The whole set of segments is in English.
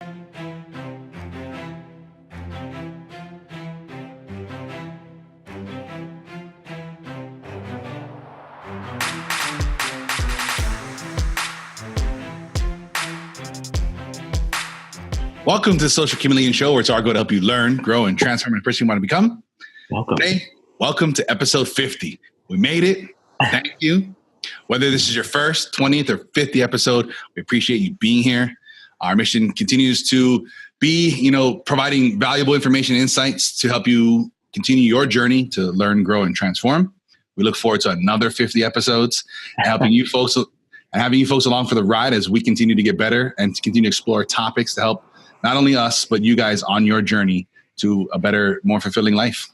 Welcome to the Social Chameleon Show, where it's our goal to help you learn, grow, and transform into the person you want to become. Welcome. Today, welcome to episode 50. We made it. Thank you. Whether this is your first, 20th, or 50th episode, we appreciate you being here. Our mission continues to be, providing valuable information and insights to help you continue your journey to learn, grow, and transform. We look forward to another 50 episodes and having you folks along for the ride as we continue to get better and to continue to explore topics to help not only us, but you guys on your journey to a better, more fulfilling life.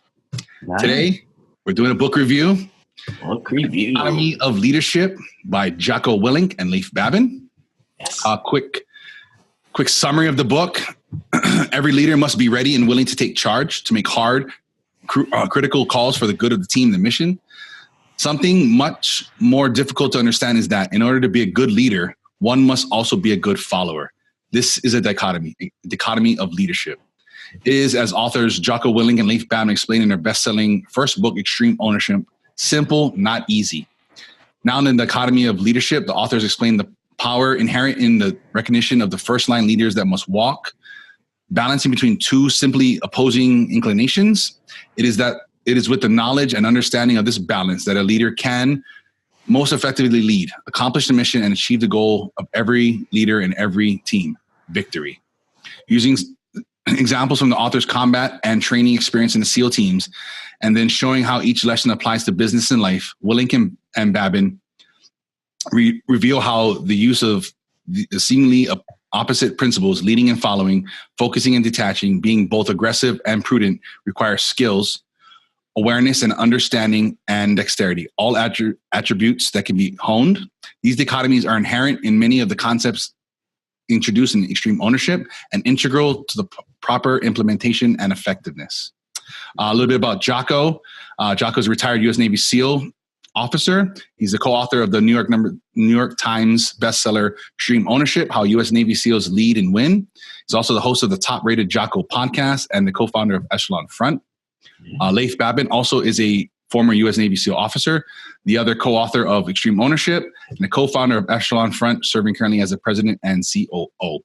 Nice. Today, we're doing a book review. Dichotomy of Leadership by Jocko Willink and Leif Babin. Yes. Quick summary of the book. Every leader must be ready and willing to take charge, to make hard, critical calls for the good of the team and the mission. Something much more difficult to understand is that in order to be a good leader, one must also be a good follower. This is a dichotomy of leadership. It is, as authors Jocko Willink and Leif Babin explained in their best-selling first book, Extreme Ownership, simple, not easy. Now in the dichotomy of leadership, the authors explain the power inherent in the recognition of the first-line leaders that must walk, balancing between two simply opposing inclinations. It is with the knowledge and understanding of this balance that a leader can most effectively lead, accomplish the mission, and achieve the goal of every leader in every team: victory. Using examples from the author's combat and training experience in the SEAL teams, and then showing how each lesson applies to business and life, Willink and Babin reveal how the use of the seemingly opposite principles, leading and following, focusing and detaching, being both aggressive and prudent, requires skills, awareness and understanding, and dexterity, all attributes that can be honed. These dichotomies are inherent in many of the concepts introduced in extreme ownership and integral to the proper implementation and effectiveness. A little bit about Jocko. Jocko is a retired U.S. Navy SEAL officer. He's the co-author of the New York Times bestseller, Extreme Ownership, How U.S. Navy SEALs Lead and Win. He's also the host of the top-rated Jocko podcast and the co-founder of Echelon Front. Leif Babin also is a former U.S. Navy SEAL officer, the other co-author of Extreme Ownership, and the co-founder of Echelon Front, serving currently as the president and COO.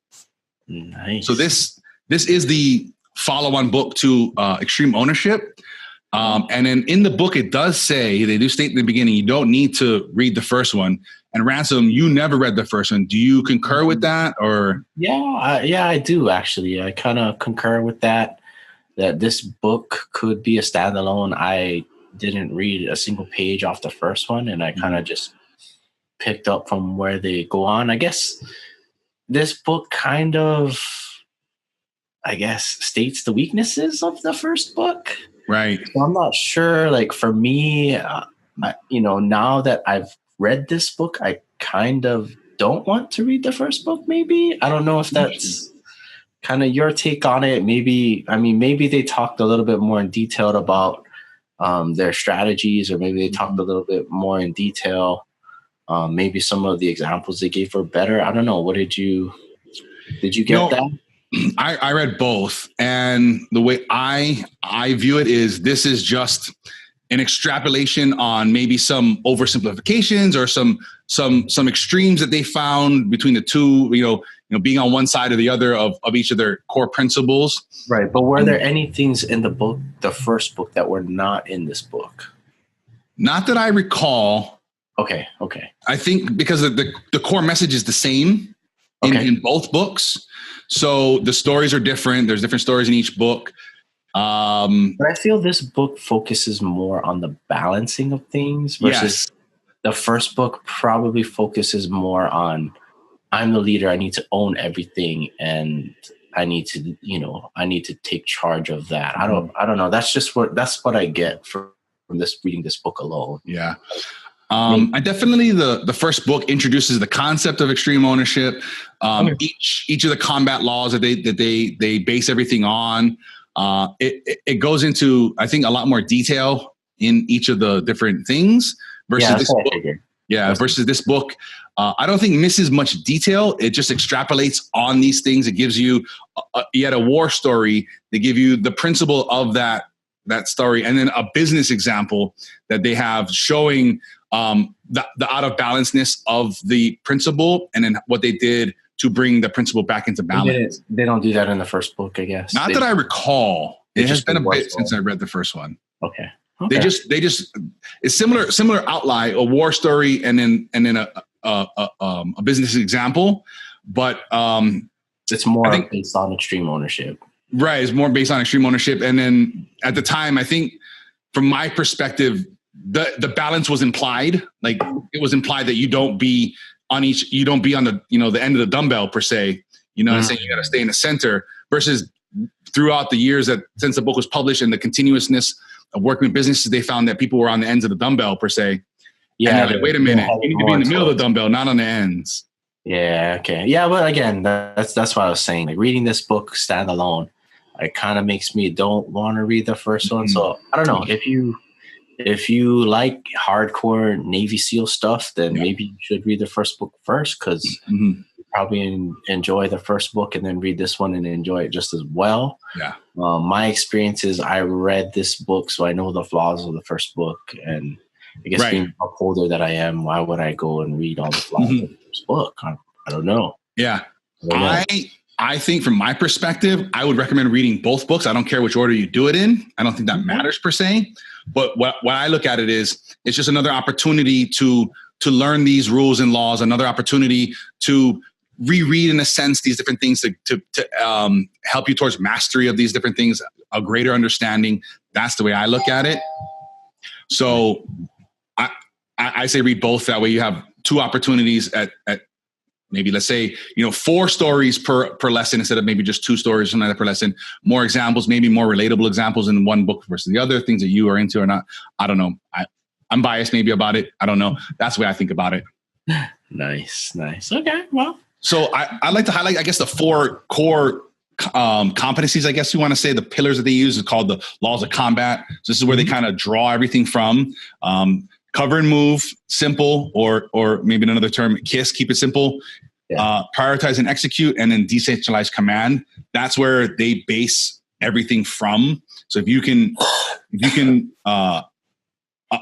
Nice. So this is the follow-on book to Extreme Ownership. And then in the book, it does say, they do state in the beginning, you don't need to read the first one. And Ransom, you never read the first one. Do you concur with that? Or Yeah, I do, actually. I kind of concur with that this book could be a standalone. I didn't read a single page off the first one, and I kind of just picked up from where they go on. I guess this book kind of, states the weaknesses of the first book. Right. So I'm not sure. Like, for me, now that I've read this book, I kind of don't want to read the first book. Maybe I don't know if that's kind of your take on it. Maybe they talked a little bit more in detail about their strategies, or maybe they talked a little bit more in detail. Maybe some of the examples they gave were better. I don't know. What did you get that? I read both, and the way I view it is, this is just an extrapolation on maybe some oversimplifications or some extremes that they found between the two, being on one side or the other of each of their core principles. Right. But were there any things in the book, the first book, that were not in this book? Not that I recall. Okay. I think because the core message is the same in both books. So the stories are different. There's different stories in each book. But I feel this book focuses more on the balancing of things versus the first book probably focuses more on, I'm the leader, I need to own everything, and I need to take charge of that. I don't know. That's what I get from this, reading this book alone. Yeah. I definitely, the first book introduces the concept of extreme ownership. Each of the combat laws that they base everything on. It goes into, I think, a lot more detail in each of the different things versus this book. Yeah. Versus this book, I don't think misses much detail. It just extrapolates on these things. It gives you yet a war story. They give you the principle of that story, and then a business example that they have showing the out of balanceness of the principle, and then what they did to bring the principle back into balance. They don't do that in the first book, I guess. Not that I recall. It has been a bit since I read the first one. Okay. They just it's similar outline, a war story, and then a business example, but it's more based on extreme ownership. Right, it's more based on extreme ownership, and then at the time, I think from my perspective, the balance was implied. Like it was implied that you don't be on the the end of the dumbbell per se. You know what I'm saying? You got to stay in the center. Versus throughout the years that since the book was published and the continuousness of working with businesses, they found that people were on the ends of the dumbbell per se. Yeah. And like, wait a minute, you need to be in the middle of the dumbbell, not on the ends. Yeah. Okay. Yeah. But again, that's what I was saying. Like reading this book standalone, it kind of makes me don't want to read the first one. So I don't know if you like hardcore Navy SEAL stuff, then maybe you should read the first book first, because you probably enjoy the first book and then read this one and enjoy it just as well. Yeah. My experience is I read this book, so I know the flaws of the first book, and I guess being a holder that I am, why would I go and read all the flaws of the first book? I don't know. Yeah. I think from my perspective, I would recommend reading both books. I don't care which order you do it in. I don't think that matters per se. But what I look at it is, it's just another opportunity to learn these rules and laws, another opportunity to reread in a sense these different things to help you towards mastery of these different things, a greater understanding. That's the way I look at it. So I say read both. That way you have two opportunities at maybe, let's say, 4 stories per lesson instead of maybe just 2 stories per lesson. More examples, maybe more relatable examples in one book versus the other, things that you are into or not. I don't know. I'm biased maybe about it. I don't know. That's the way I think about it. Nice. Okay, well. So I'd like to highlight, I guess, the 4 core competencies, I guess you want to say, the pillars that they use is called the laws of combat. So this is where they kind of draw everything from. Cover and move, simple, or maybe another term, KISS, keep it simple. Prioritize and execute, and then decentralized command. That's where they base everything from. So if you can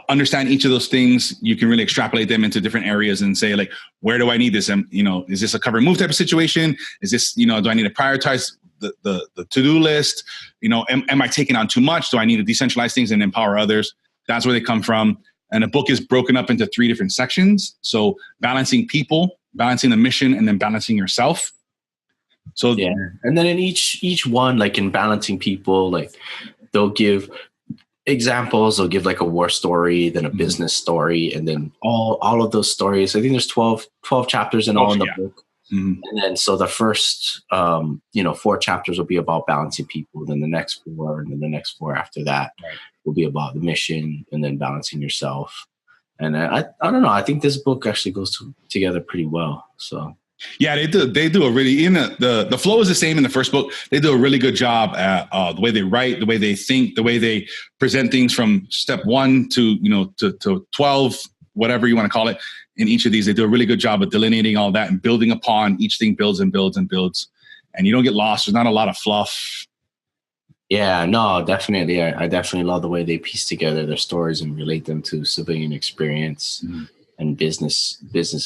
understand each of those things, you can really extrapolate them into different areas and say, like, where do I need this? Is this a cover and move type of situation? Is this, do I need to prioritize the to-do list? Am I taking on too much? Do I need to decentralize things and empower others? That's where they come from. And the book is broken up into 3 different sections. So balancing people, balancing the mission, and then balancing yourself. So and then in each one, like in balancing people, like they'll give examples. They'll give like a war story, then a business story, and then all of those stories. I think there's 12 chapters in all in the book. And then so the first 4 chapters will be about balancing people. Then the next 4, and then the next 4 after that will be about the mission, and then balancing yourself. And I don't know. I think this book actually goes together pretty well. So yeah, they do a really, the flow is the same in the first book. They do a really good job at the way they write, the way they think, the way they present things from step 1 to 12, whatever you want to call it. In each of these, they do a really good job of delineating all that and building upon each thing. Builds and builds and builds, and you don't get lost. There's not a lot of fluff. Yeah, no, definitely. I definitely love the way they piece together their stories and relate them to civilian experience and business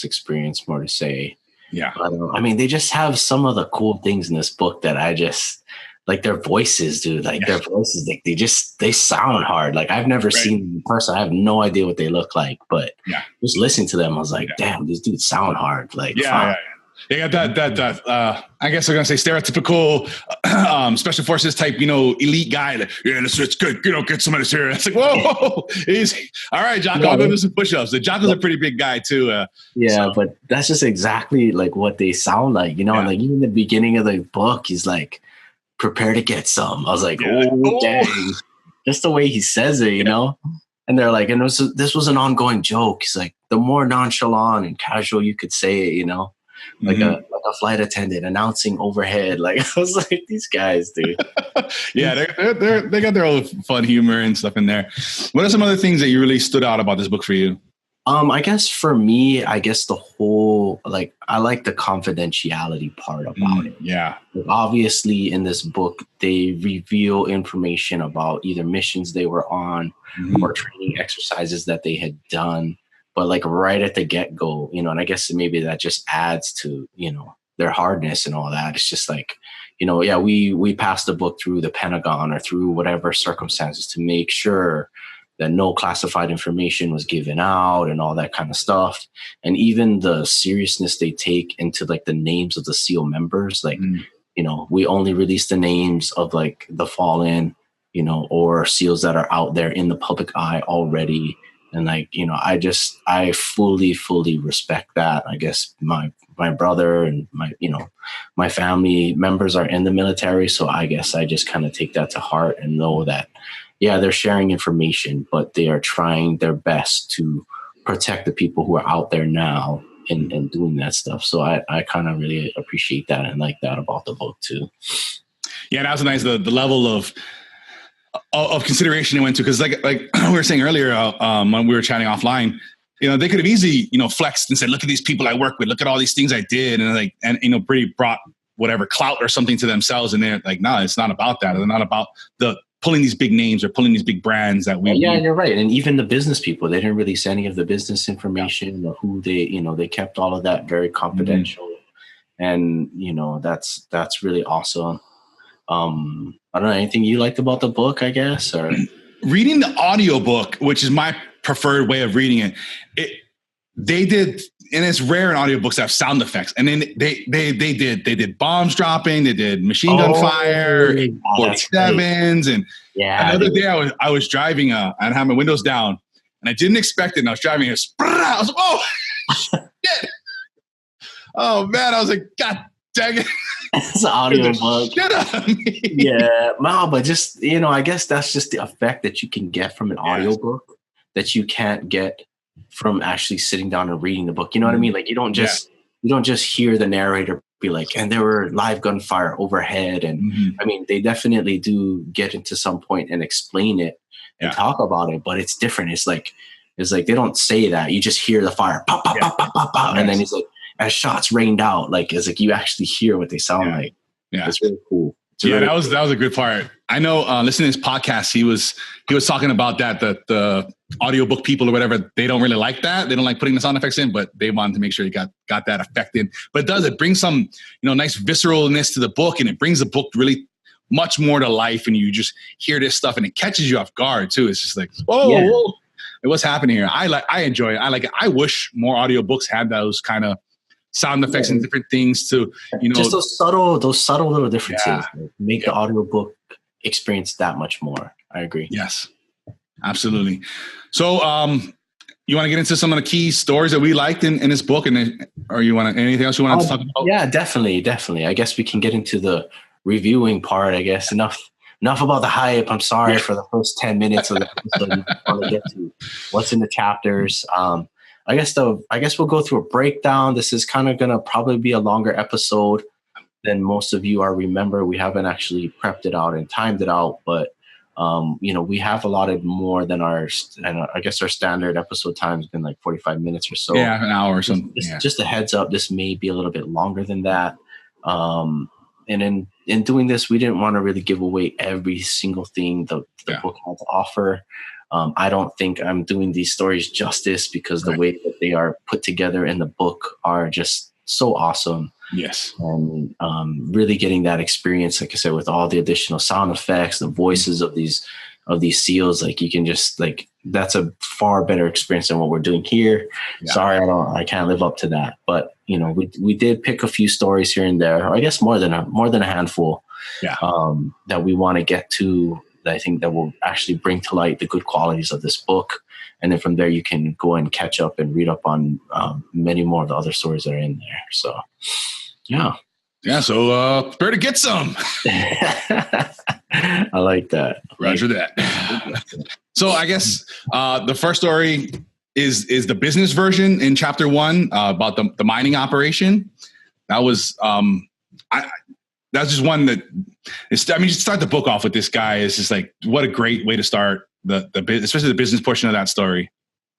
experience, more to say. Yeah. But, they just have some of the cool things in this book that I just like. Their voices, dude. Like their voices, like they sound hard. Like I've never seen them in person. I have no idea what they look like, but just listening to them, I was like, damn, these dudes sound hard. Like, They got that I guess I'm gonna say stereotypical special forces type, elite guy. Like, let's good, get some of this here. It's like, whoa, easy. All right, Jocko, I'll go do some push-ups. The Jocko's a pretty big guy too. But that's just exactly like what they sound like, Like even the beginning of the book, he's like, prepare to get some. I was like, dang. Just the way he says it, And they're like, and this was an ongoing joke. He's like, the more nonchalant and casual you could say it, like a flight attendant announcing overhead. Like I was like, these guys, dude. They got their own fun humor and stuff in there. What are some other things that you really stood out about this book for you? I guess for me, I guess the whole, like, I like the confidentiality part about it. Yeah. Like, obviously, in this book, they reveal information about either missions they were on or training exercises that they had done. But like right at the get-go, you know, and I guess maybe that just adds to, you know, their hardness and all that. It's just like, you know, yeah, we passed the book through the Pentagon or through whatever circumstances to make sure that no classified information was given out and all that kind of stuff. And even the seriousness they take into like the names of the SEAL members, like, you know, we only release the names of like the fallen, you know, or SEALs that are out there in the public eye already. And like, you know, I fully respect that. I guess my brother and my, you know, my family members are in the military. So I guess I just kind of take that to heart and know that, yeah, they're sharing information, but they are trying their best to protect the people who are out there now and doing that stuff. So I kind of really appreciate that and like that about the book too. Yeah, that was nice. The level of consideration it went to, because like we were saying earlier when we were chatting offline, you know, they could have easily, you know, flexed and said, look at these people I work with, look at all these things I did, and you know, pretty brought whatever clout or something to themselves, and they're like, no, it's not about that. It's not about the pulling these big names or pulling these big brands that we. Yeah, you're right. And even the business people, they didn't release any of the business information or who they, you know, they kept all of that very confidential. And, you know, that's really awesome. I don't know, anything you liked about the book, I guess, or reading the audiobook, which is my preferred way of reading it. They did, and it's rare in audiobooks to have sound effects. And then they did bombs dropping, they did machine gun fire, 47s, and another day I was driving and I had my windows down, and I didn't expect it. And I was driving, I was like, oh shit! Oh man, I was like, God dang it! It's an audiobook. Yeah, no, but just, you know, I guess that's just the effect that you can get from an audiobook that you can't get from actually sitting down and reading the book. You know what I mean? Like you don't just hear the narrator be like, and there were live gunfire overhead. And I mean, they definitely do get into some point and explain it and talk about it, but it's different. It's like they don't say that. You just hear the fire, pop, pop, pop, pop, pop, pop. And then it's like, as shots rained out, like it's like you actually hear what they sound like. Yeah, it's really cool. That was a good part. I know listening to his podcast, he was talking about that the audiobook people or whatever, they don't really like that. They don't like putting the sound effects in, but they wanted to make sure you got that effect in. But it brings some, you know, nice visceralness to the book, and it brings the book really much more to life, and you just hear this stuff and it catches you off guard too. It's just like, whoa, what's happening here? I enjoy it. I like it. I wish more audiobooks had those kind of sound effects and different things to, you know, just those subtle little differences make the audiobook experience that much more. I agree. Yes, absolutely. So you want to get into some of the key stories that we liked in this book, or you want anything else you want to talk about? Yeah, definitely. I guess we can get into the reviewing part. I guess enough about the hype. I'm sorry for the first 10 minutes of the episode. I want to get to what's in the chapters. I guess we'll go through a breakdown. This is kind of going to probably be a longer episode than most of you remember. We haven't actually prepped it out and timed it out, but you know, we have allotted more than our standard episode time has been like 45 minutes or so. Yeah, an hour or something. Just a heads up, this may be a little bit longer than that. And in doing this, we didn't want to really give away every single thing the book had to offer. I don't think I'm doing these stories justice because the way that they are put together in the book are just so awesome. Yes. And really getting that experience, like I said, with all the additional sound effects, the voices of these SEALs, like you can just like, that's a far better experience than what we're doing here. Yeah. Sorry, I can't live up to that. But you know, we did pick a few stories here and there, or I guess more than a handful that we want to get to. I think that will actually bring to light the good qualities of this book. And then from there, you can go and catch up and read up on many more of the other stories that are in there. So, yeah. Yeah, so prepare to get some. I like that. Roger that. So I guess the first story is the business version in chapter 1 about the mining operation. That was that's just one that is, I mean, just start the book off with this guy is just like, what a great way to start the especially the business portion of that story.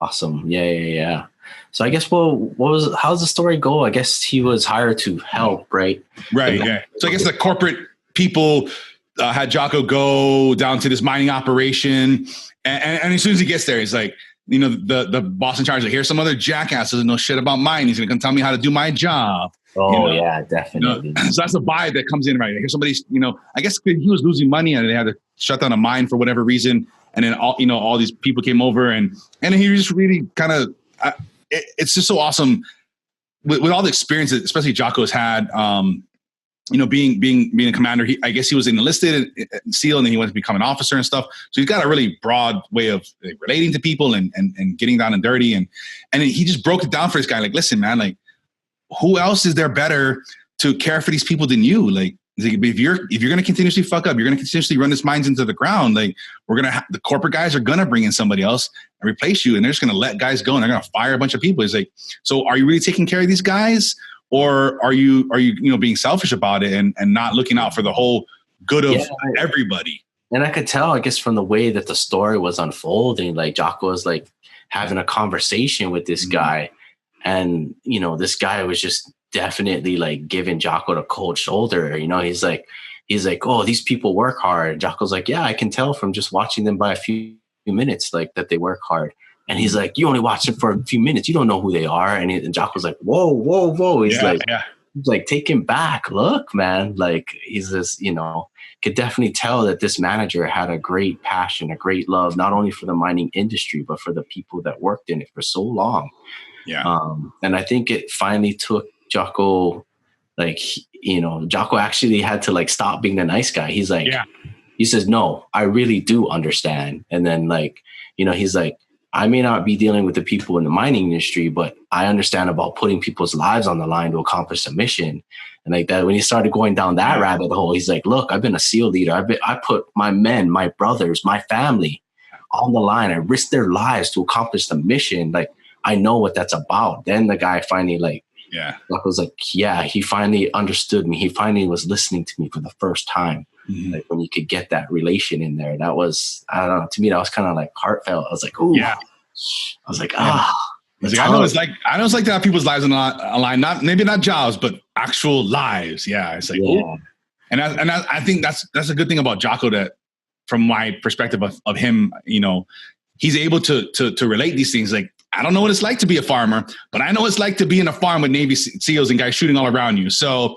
Awesome. Yeah. So I guess, well, how's the story go? I guess he was hired to help, right? Right. Yeah. So I guess the corporate people had Jocko go down to this mining operation. And as soon as he gets there, he's like, the boss in charge, like, here's some other jackass doesn't know shit about mine. He's going to come tell me how to do my job. Oh, yeah, definitely. So that's the vibe that comes in, right? Here's somebody's, I guess he was losing money and they had to shut down a mine for whatever reason. And then all these people came over and he just really kind of, it's just so awesome with all the experience that especially Jocko's had, being a commander. I guess he was enlisted in SEAL and then he went to become an officer and stuff. So he's got a really broad way of relating to people and getting down and dirty. And he just broke it down for this guy. Like, listen, man, like, who else is there better to care for these people than you? Like, if you're going to continuously fuck up, you're going to continuously run this mines into the ground. Like, the corporate guys are going to bring in somebody else and replace you. And they're just going to let guys go and they're going to fire a bunch of people. It's like, so are you really taking care of these guys? Or are you being selfish about it and not looking out for the whole good of everybody? And I could tell, I guess, from the way that the story was unfolding, like Jocko was like having a conversation with this guy. And, this guy was just definitely like giving Jocko the cold shoulder. He's like, oh, these people work hard. Jocko's like, yeah, I can tell from just watching them by a few minutes, like that they work hard. And he's like, you only watch them for a few minutes. You don't know who they are. And Jocko's like, whoa. He's like, take him back. Look, man. Like, he's this, could definitely tell that this manager had a great passion, a great love, not only for the mining industry, but for the people that worked in it for so long. Yeah. And I think it finally took Jocko, like, Jocko actually had to like stop being the nice guy. He's like, he says, no, I really do understand. And then like, he's like, I may not be dealing with the people in the mining industry, but I understand about putting people's lives on the line to accomplish a mission. And like that, when he started going down that rabbit hole, he's like, look, I've been a SEAL leader. I put my men, my brothers, my family on the line. I risked their lives to accomplish the mission. Like, I know what that's about. Then the guy finally was like, he finally understood me. He finally was listening to me for the first time. Mm-hmm. Like when you could get that relation in there, that was, I don't know, to me, that was kind of like heartfelt. I was like, ooh, I was like, I know it's like to have people's lives on the line, maybe not jobs, but actual lives. Yeah. It's like, ooh. And I think that's a good thing about Jocko, that from my perspective of him, he's able to relate these things. Like, I don't know what it's like to be a farmer, but I know what it's like to be in a farm with Navy SEALs and guys shooting all around you. So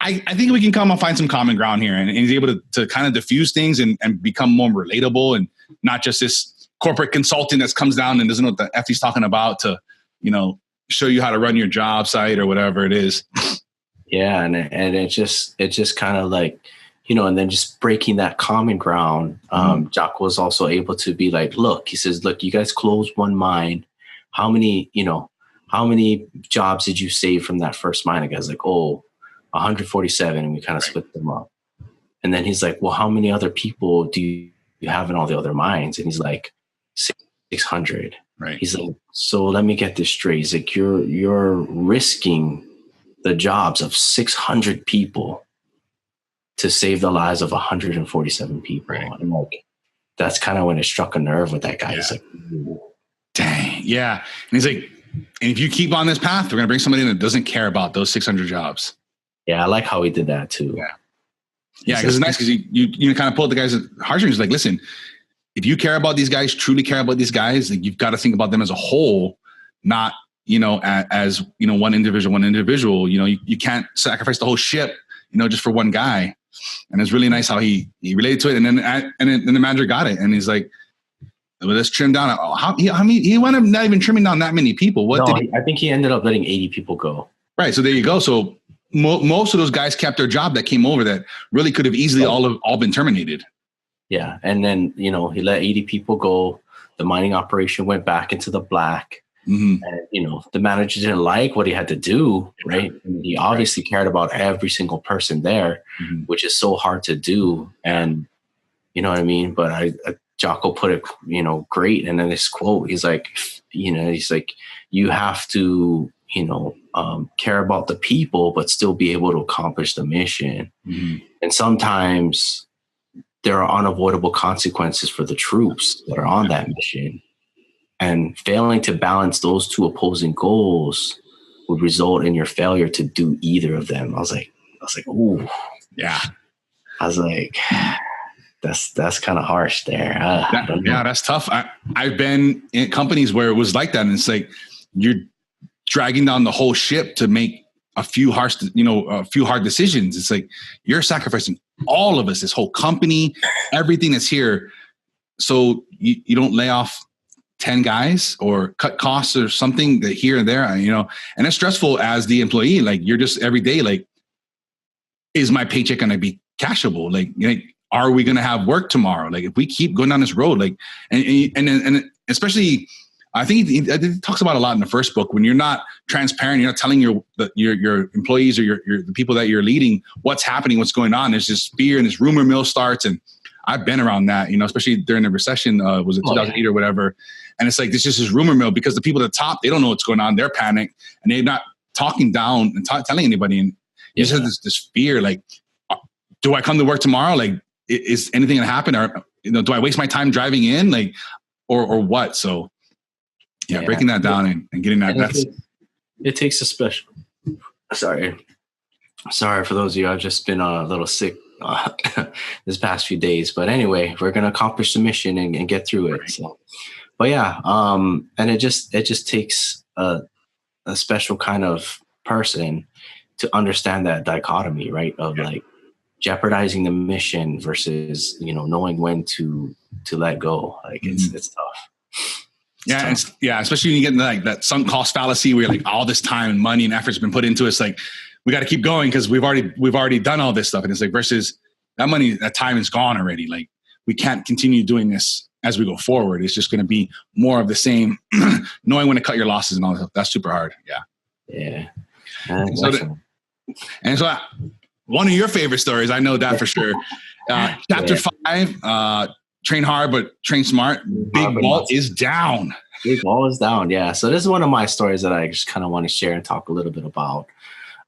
I think we can come and find some common ground here, and he's able to kind of diffuse things and become more relatable and not just this corporate consultant that comes down and doesn't know what the F he's talking about to, show you how to run your job site or whatever it is. Yeah. And it just kind of like, and then just breaking that common ground. Jocko was also able to be like, look, he says, look, you guys closed one mine. How many jobs did you save from that first mine? The guy's like, 147. And we kind of split them up. And then he's like, well, how many other people do you have in all the other mines? And he's like, 600. Right. He's like, so let me get this straight. He's like, you're risking the jobs of 600 people to save the lives of 147 people. Right. And like, that's kind of when it struck a nerve with that guy. Yeah. He's like, ooh. Dang. Yeah. And he's like, and if you keep on this path, we're going to bring somebody in that doesn't care about those 600 jobs. Yeah. I like how he did that too. Yeah. Yeah. Because it's nice because you kind of pull the guys' heartstrings. Like, listen, if you care about these guys, truly care about these guys, like, you've got to think about them as a whole, not, as one individual. You can't sacrifice the whole ship, just for one guy. And it's really nice how he related to it. And then the manager got it. And he's like, well, let's trim down. He wound up not even trimming down that many people. I think he ended up letting 80 people go. Right. So there you go. So most of those guys kept their job that came over that really could have easily all been terminated. Yeah. And then, he let 80 people go. The mining operation went back into the black. Mm-hmm. And, the manager didn't like what he had to do. Right. And he obviously cared about every single person there, which is so hard to do. And you know what I mean? But Jocko put it, great. And then this quote, he's like, you have to, care about the people, but still be able to accomplish the mission. Mm-hmm. And sometimes there are unavoidable consequences for the troops that are on that mission. And failing to balance those two opposing goals would result in your failure to do either of them. I was like, ooh. Yeah. I was like, that's kind of harsh there. That's tough. I've been in companies where it was like that. And it's like, you're dragging down the whole ship to make a few hard decisions. It's like, you're sacrificing all of us, this whole company, everything that's here. So you don't lay off 10 guys or cut costs or something that here and there, and it's stressful as the employee. Like, you're just every day, like, is my paycheck going to be cashable? Like, are we going to have work tomorrow? Like, if we keep going down this road, like, and especially, I think it talks about a lot in the first book, when you're not transparent, you're not telling your employees or the people that you're leading what's happening, what's going on. There's this fear and this rumor mill starts. And I've been around that, especially during the recession, was it 2008 or whatever. And it's like, this is this rumor mill, because the people at the top, they don't know what's going on. They're panicked and they're not talking down and telling anybody. And you just have this fear, like, do I come to work tomorrow? Like, is anything going to happen? Or, do I waste my time driving in? Like, or what? So breaking that down and getting that. It takes a special, sorry for those of you, I've just been a little sick this past few days, but anyway, we're going to accomplish the mission and get through it. Right. So, but and it just takes a special kind of person to understand that dichotomy, right? Of like jeopardizing the mission versus, knowing when to let go. Like, it's tough. Especially when you get like that sunk cost fallacy where, like, all this time and money and effort's been put into it. It's like, we got to keep going because we've already done all this stuff. And it's like, versus that money, that time is gone already. Like, we can't continue doing this as we go forward. It's just going to be more of the same, knowing when to cut your losses and all that stuff. That's super hard. Yeah. And so one of your favorite stories, I know that for sure. Chapter 5, train hard, but train smart. Big Walt is down. Big Walt is down. Yeah. So this is one of my stories that I just kind of want to share and talk a little bit about.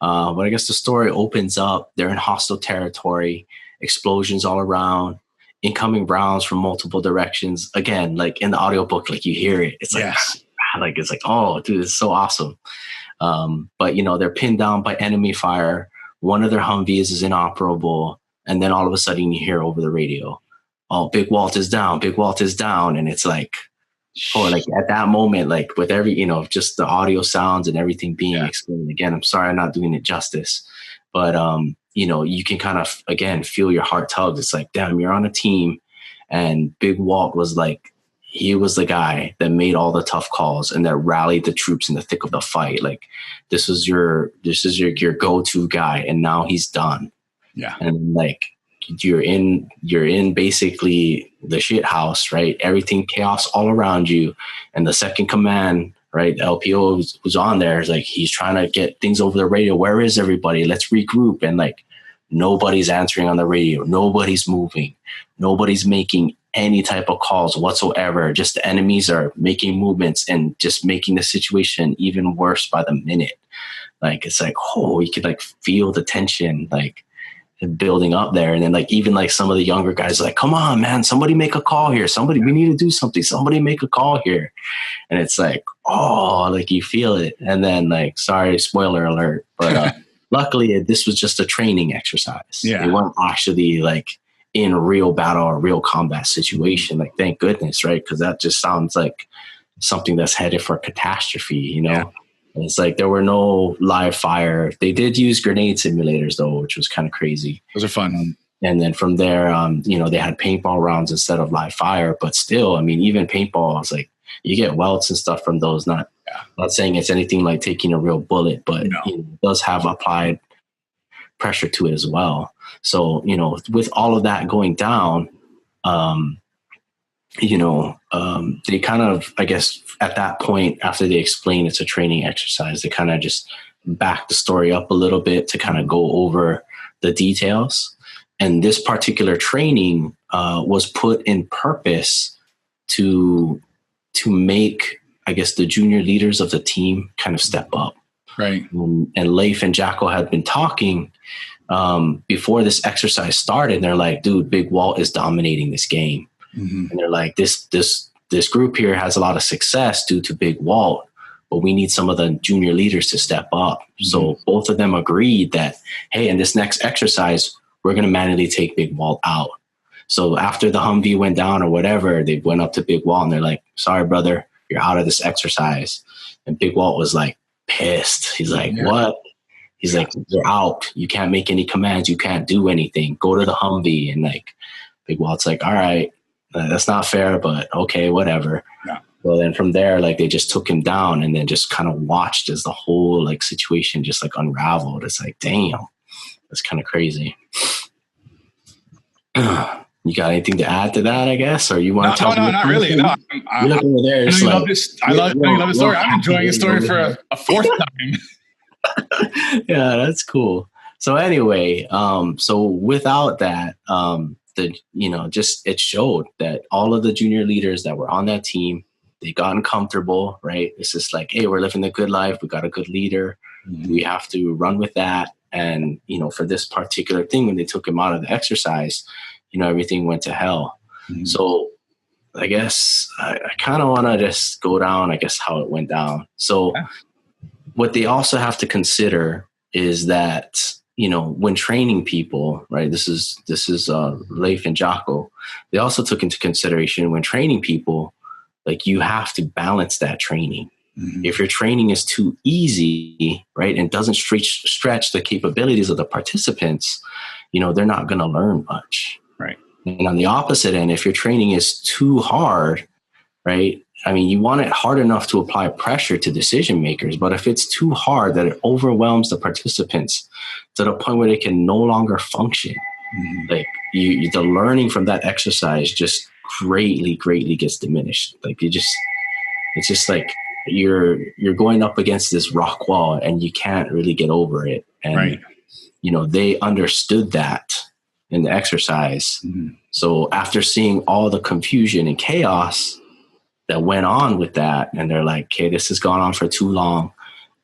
But I guess the story opens up. They're in hostile territory, explosions all around, incoming rounds from multiple directions. Again, like in the audiobook, like you hear it. It's like, it's like, oh, dude, it's so awesome. But they're pinned down by enemy fire. One of their Humvees is inoperable. And then all of a sudden you hear over the radio, oh, Big Walt is down. Big Walt is down. And it's like, like at that moment, like with every, just the audio sounds and everything being explained. Again, I'm sorry, I'm not doing it justice, but, you can kind of, again, feel your heart tug. It's like, damn, you're on a team. And Big Walt was like, he was the guy that made all the tough calls and that rallied the troops in the thick of the fight. Like, this is your go-to guy. And now he's done. Yeah. And like, you're in basically the shit house, right? Everything chaos all around you. And the second command, right? The LPO who's on there is like, he's trying to get things over the radio. Where is everybody? Let's regroup. And like, nobody's answering on the radio. Nobody's moving. Nobody's making any type of calls whatsoever. Just the enemies are making movements and just making the situation even worse by the minute. Like, it's like, oh, you could like feel the tension, like, building up there. And then like, even like some of the younger guys are like, come on, man, somebody make a call here. We need to do something. Somebody make a call here. And it's like, oh, like you feel it. And then like, sorry, spoiler alert, but luckily this was just a training exercise. Yeah. They weren't actually like in real battle or real combat situation. Like, thank goodness, right? Because that just sounds like something that's headed for catastrophe, Yeah. And it's like, there were no live fire. They did use grenade simulators though, which was kind of crazy. Those are fun. And then from there, they had paintball rounds instead of live fire, but still, I mean, even paintball, it's like you get welts and stuff from those. Not saying it's anything like taking a real bullet, but it does have applied pressure to it as well. So, with all of that going down, they kind of, I guess at that point, after they explain it's a training exercise, they kind of just back the story up a little bit to kind of go over the details. And this particular training was put in purpose to make, I guess, the junior leaders of the team kind of step up. Right. And Leif and Jocko had been talking before this exercise started. And they're like, dude, Big Walt is dominating this game. Mm-hmm. And they're like, this this group here has a lot of success due to Big Walt, but we need some of the junior leaders to step up. So both of them agreed that, hey, in this next exercise, we're going to manually take Big Walt out. So after the Humvee went down or whatever, they went up to Big Walt and they're like, sorry, brother, you're out of this exercise. And Big Walt was like pissed. He's like, what? He's like, you're out. You can't make any commands. You can't do anything. Go to the Humvee. And like, Big Walt's like, all right, that's not fair, but okay, whatever. Yeah. Well, then from there, like they just took him down and then just kind of watched as the whole like situation just like unraveled. It's like, damn, that's kind of crazy. You got anything to add to that, I guess? Or you want to tell me? No, not really. No, you look over there. I love this. I love the story. I'm enjoying the story for a fourth time. Yeah, that's cool. So anyway, so without that, it showed that all of the junior leaders that were on that team, they got uncomfortable, right? It's just like, hey, we're living the good life. We got a good leader. We have to run with that. And, for this particular thing, when they took him out of the exercise, everything went to hell. So I guess I kind of want to just go down, I guess, how it went down. So what they also have to consider is that, when training people, right, this is Leif and Jocko, they also took into consideration when training people, like you have to balance that training. If your training is too easy, right, and doesn't stretch the capabilities of the participants, they're not going to learn much. Right. And on the opposite end, if your training is too hard, right, I mean, you want it hard enough to apply pressure to decision makers, but if it's too hard that it overwhelms the participants to the point where they can no longer function, like the learning from that exercise just greatly gets diminished. Like it's just like you're going up against this rock wall and you can't really get over it. And, they understood that in the exercise. So after seeing all the confusion and chaos that went on with that, and they're like, okay, this has gone on for too long.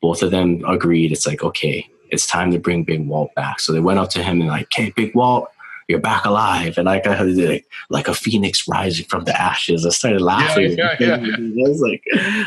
Both of them agreed. It's like, okay, it's time to bring Big Walt back. So they went up to him and like, okay, Big Walt, you're back alive. And like a phoenix rising from the ashes. I started laughing. I was like,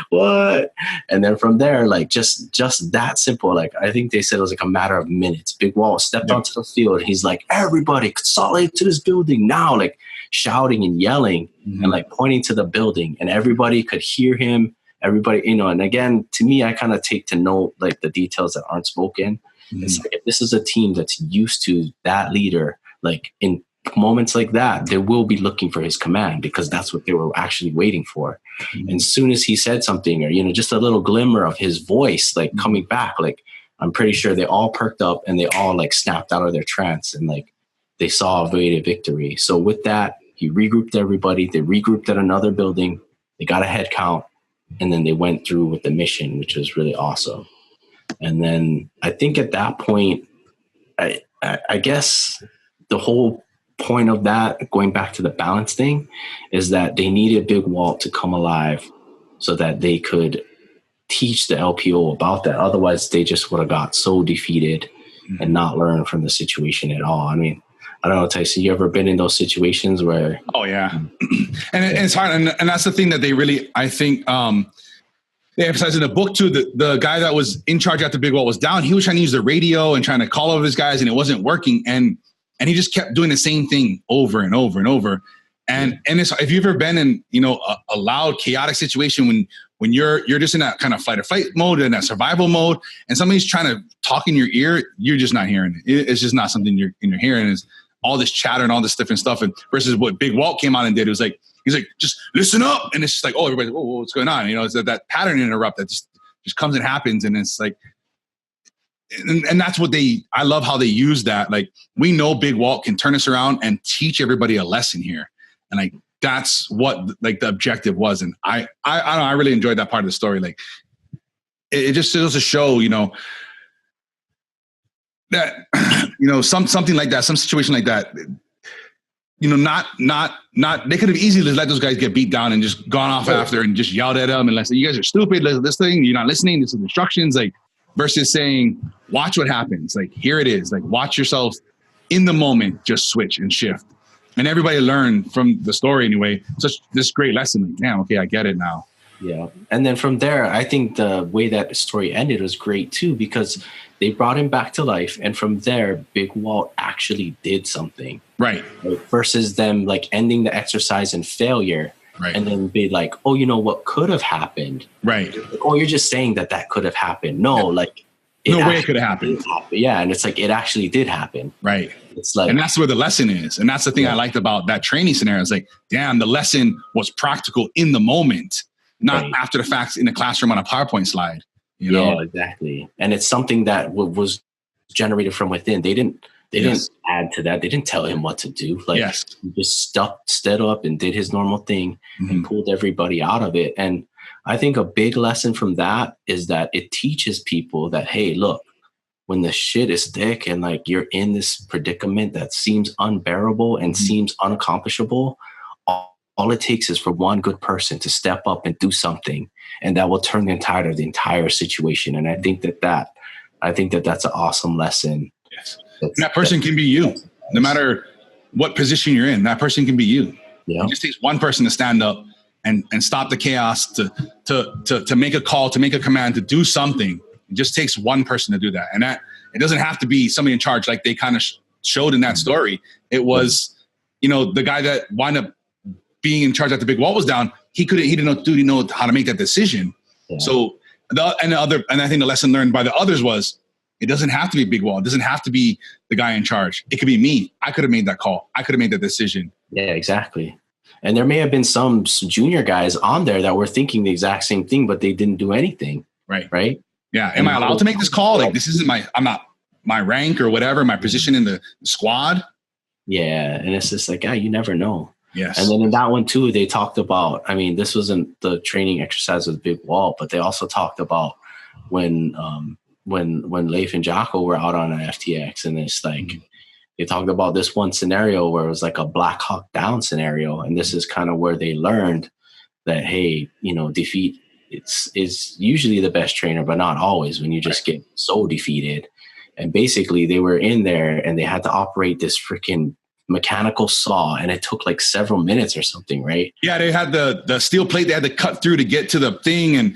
what? And then from there, like just that simple, like I think they said it was like a matter of minutes. Big Walt stepped onto the field. He's like, everybody consolidate to this building now, like shouting and yelling and like pointing to the building, and everybody could hear him. Everybody, and again, to me, I kind of take to note like the details that aren't spoken. It's like, if this is a team that's used to that leader, like in moments like that, they will be looking for his command because that's what they were actually waiting for. And as soon as he said something, or, just a little glimmer of his voice, like coming back, like I'm pretty sure they all perked up and they all like snapped out of their trance and like they saw a way to victory. So with that, he regrouped everybody. They regrouped at another building. They got a head count, and then they went through with the mission, which was really awesome. And then I think at that point, I guess the whole point of that, going back to the balance thing, is that they needed Big Walt to come alive so that they could teach the LPO about that. Otherwise, they just would have got so defeated and not learn from the situation at all. I mean, I don't know, Tyson, you ever been in those situations where... Oh, yeah. And it's hard. And that's the thing that they really, I think... they emphasize in the book too, the guy that was in charge after Big Walt was down, he was trying to use the radio and trying to call over his guys, and it wasn't working. And he just kept doing the same thing over and over and over. And it's, if you've ever been in, a loud, chaotic situation when you're just in that kind of fight or flight mode and that survival mode, and somebody's trying to talk in your ear, you're just not hearing it. It's just not something you're hearing. It's all this chatter and all this different stuff. And versus what Big Walt came out and did, it was like, he's like, just listen up. And it's just like, oh, everybody's, whoa, what's going on? It's that pattern interrupt that just comes and happens. And it's like, and that's what I love how they use that. Like, we know Big Walt can turn us around and teach everybody a lesson here. And like, that's what like the objective was. And I don't know, I really enjoyed that part of the story. Like it just goes to show, that, something like that, some situation like that, not, they could have easily let those guys get beat down and just gone off after and just yelled at them and like, you guys are stupid. This thing, you're not listening. This is instructions, like, versus saying, watch what happens. Like, here it is. Like, watch yourself in the moment, just switch and shift. And everybody learned from the story anyway. Such this great lesson. Like, damn, okay, I get it now. Yeah. And then from there, I think the way that story ended was great too, because they brought him back to life. And from there, Big Walt actually did something. Right. Versus them like ending the exercise in failure. Right. And then be like, oh, you know what could have happened? Right. Oh, you're just saying that could have happened. No, like no way it could have happened. Yeah. And it's like, it actually did happen. Right. It's like, and that's where the lesson is. And that's the thing I liked about that training scenario. It's like, damn, the lesson was practical in the moment, not after the facts in the classroom on a PowerPoint slide. You know? Yeah, exactly. And it's something that was generated from within. They didn't add to that. They didn't tell him what to do. Like he just stood up and did his normal thing and pulled everybody out of it. And I think a big lesson from that is that it teaches people that, hey, look, when the shit is thick and like you're in this predicament that seems unbearable and seems unaccomplishable, all it takes is for one good person to step up and do something, and that will turn the entire situation. And I think that's an awesome lesson. Yes. And that person can be you, no matter what position you're in. That person can be you. Yeah. It just takes one person to stand up and stop the chaos, to make a call, to make a command, to do something. It just takes one person to do that. And that it doesn't have to be somebody in charge like they kind of showed in that story. It was, the guy that wound up being in charge after Big Walt was down. He didn't know what to do. He didn't know how to make that decision. Yeah. So and I think the lesson learned by the others was, it doesn't have to be Big Walt. It doesn't have to be the guy in charge. It could be me. I could have made that call. I could have made that decision. Yeah, exactly. And there may have been some junior guys on there that were thinking the exact same thing, but they didn't do anything. Right. Right. Yeah. Am I allowed to make this call? Like, this isn't I'm not my rank or whatever, my position in the squad. Yeah. And it's just like, you never know. Yes. And then in that one too, they talked about, this wasn't the training exercise with Big Walt, but they also talked about when Leif and Jocko were out on an FTX, and it's like, they talked about this one scenario where it was like a Black Hawk Down scenario. And this is kind of where they learned that, hey, defeat is usually the best trainer, but not always, when you just get so defeated. And basically they were in there and they had to operate this freaking mechanical saw, and it took like several minutes or something, right? Yeah, they had the steel plate they had to cut through to get to the thing, and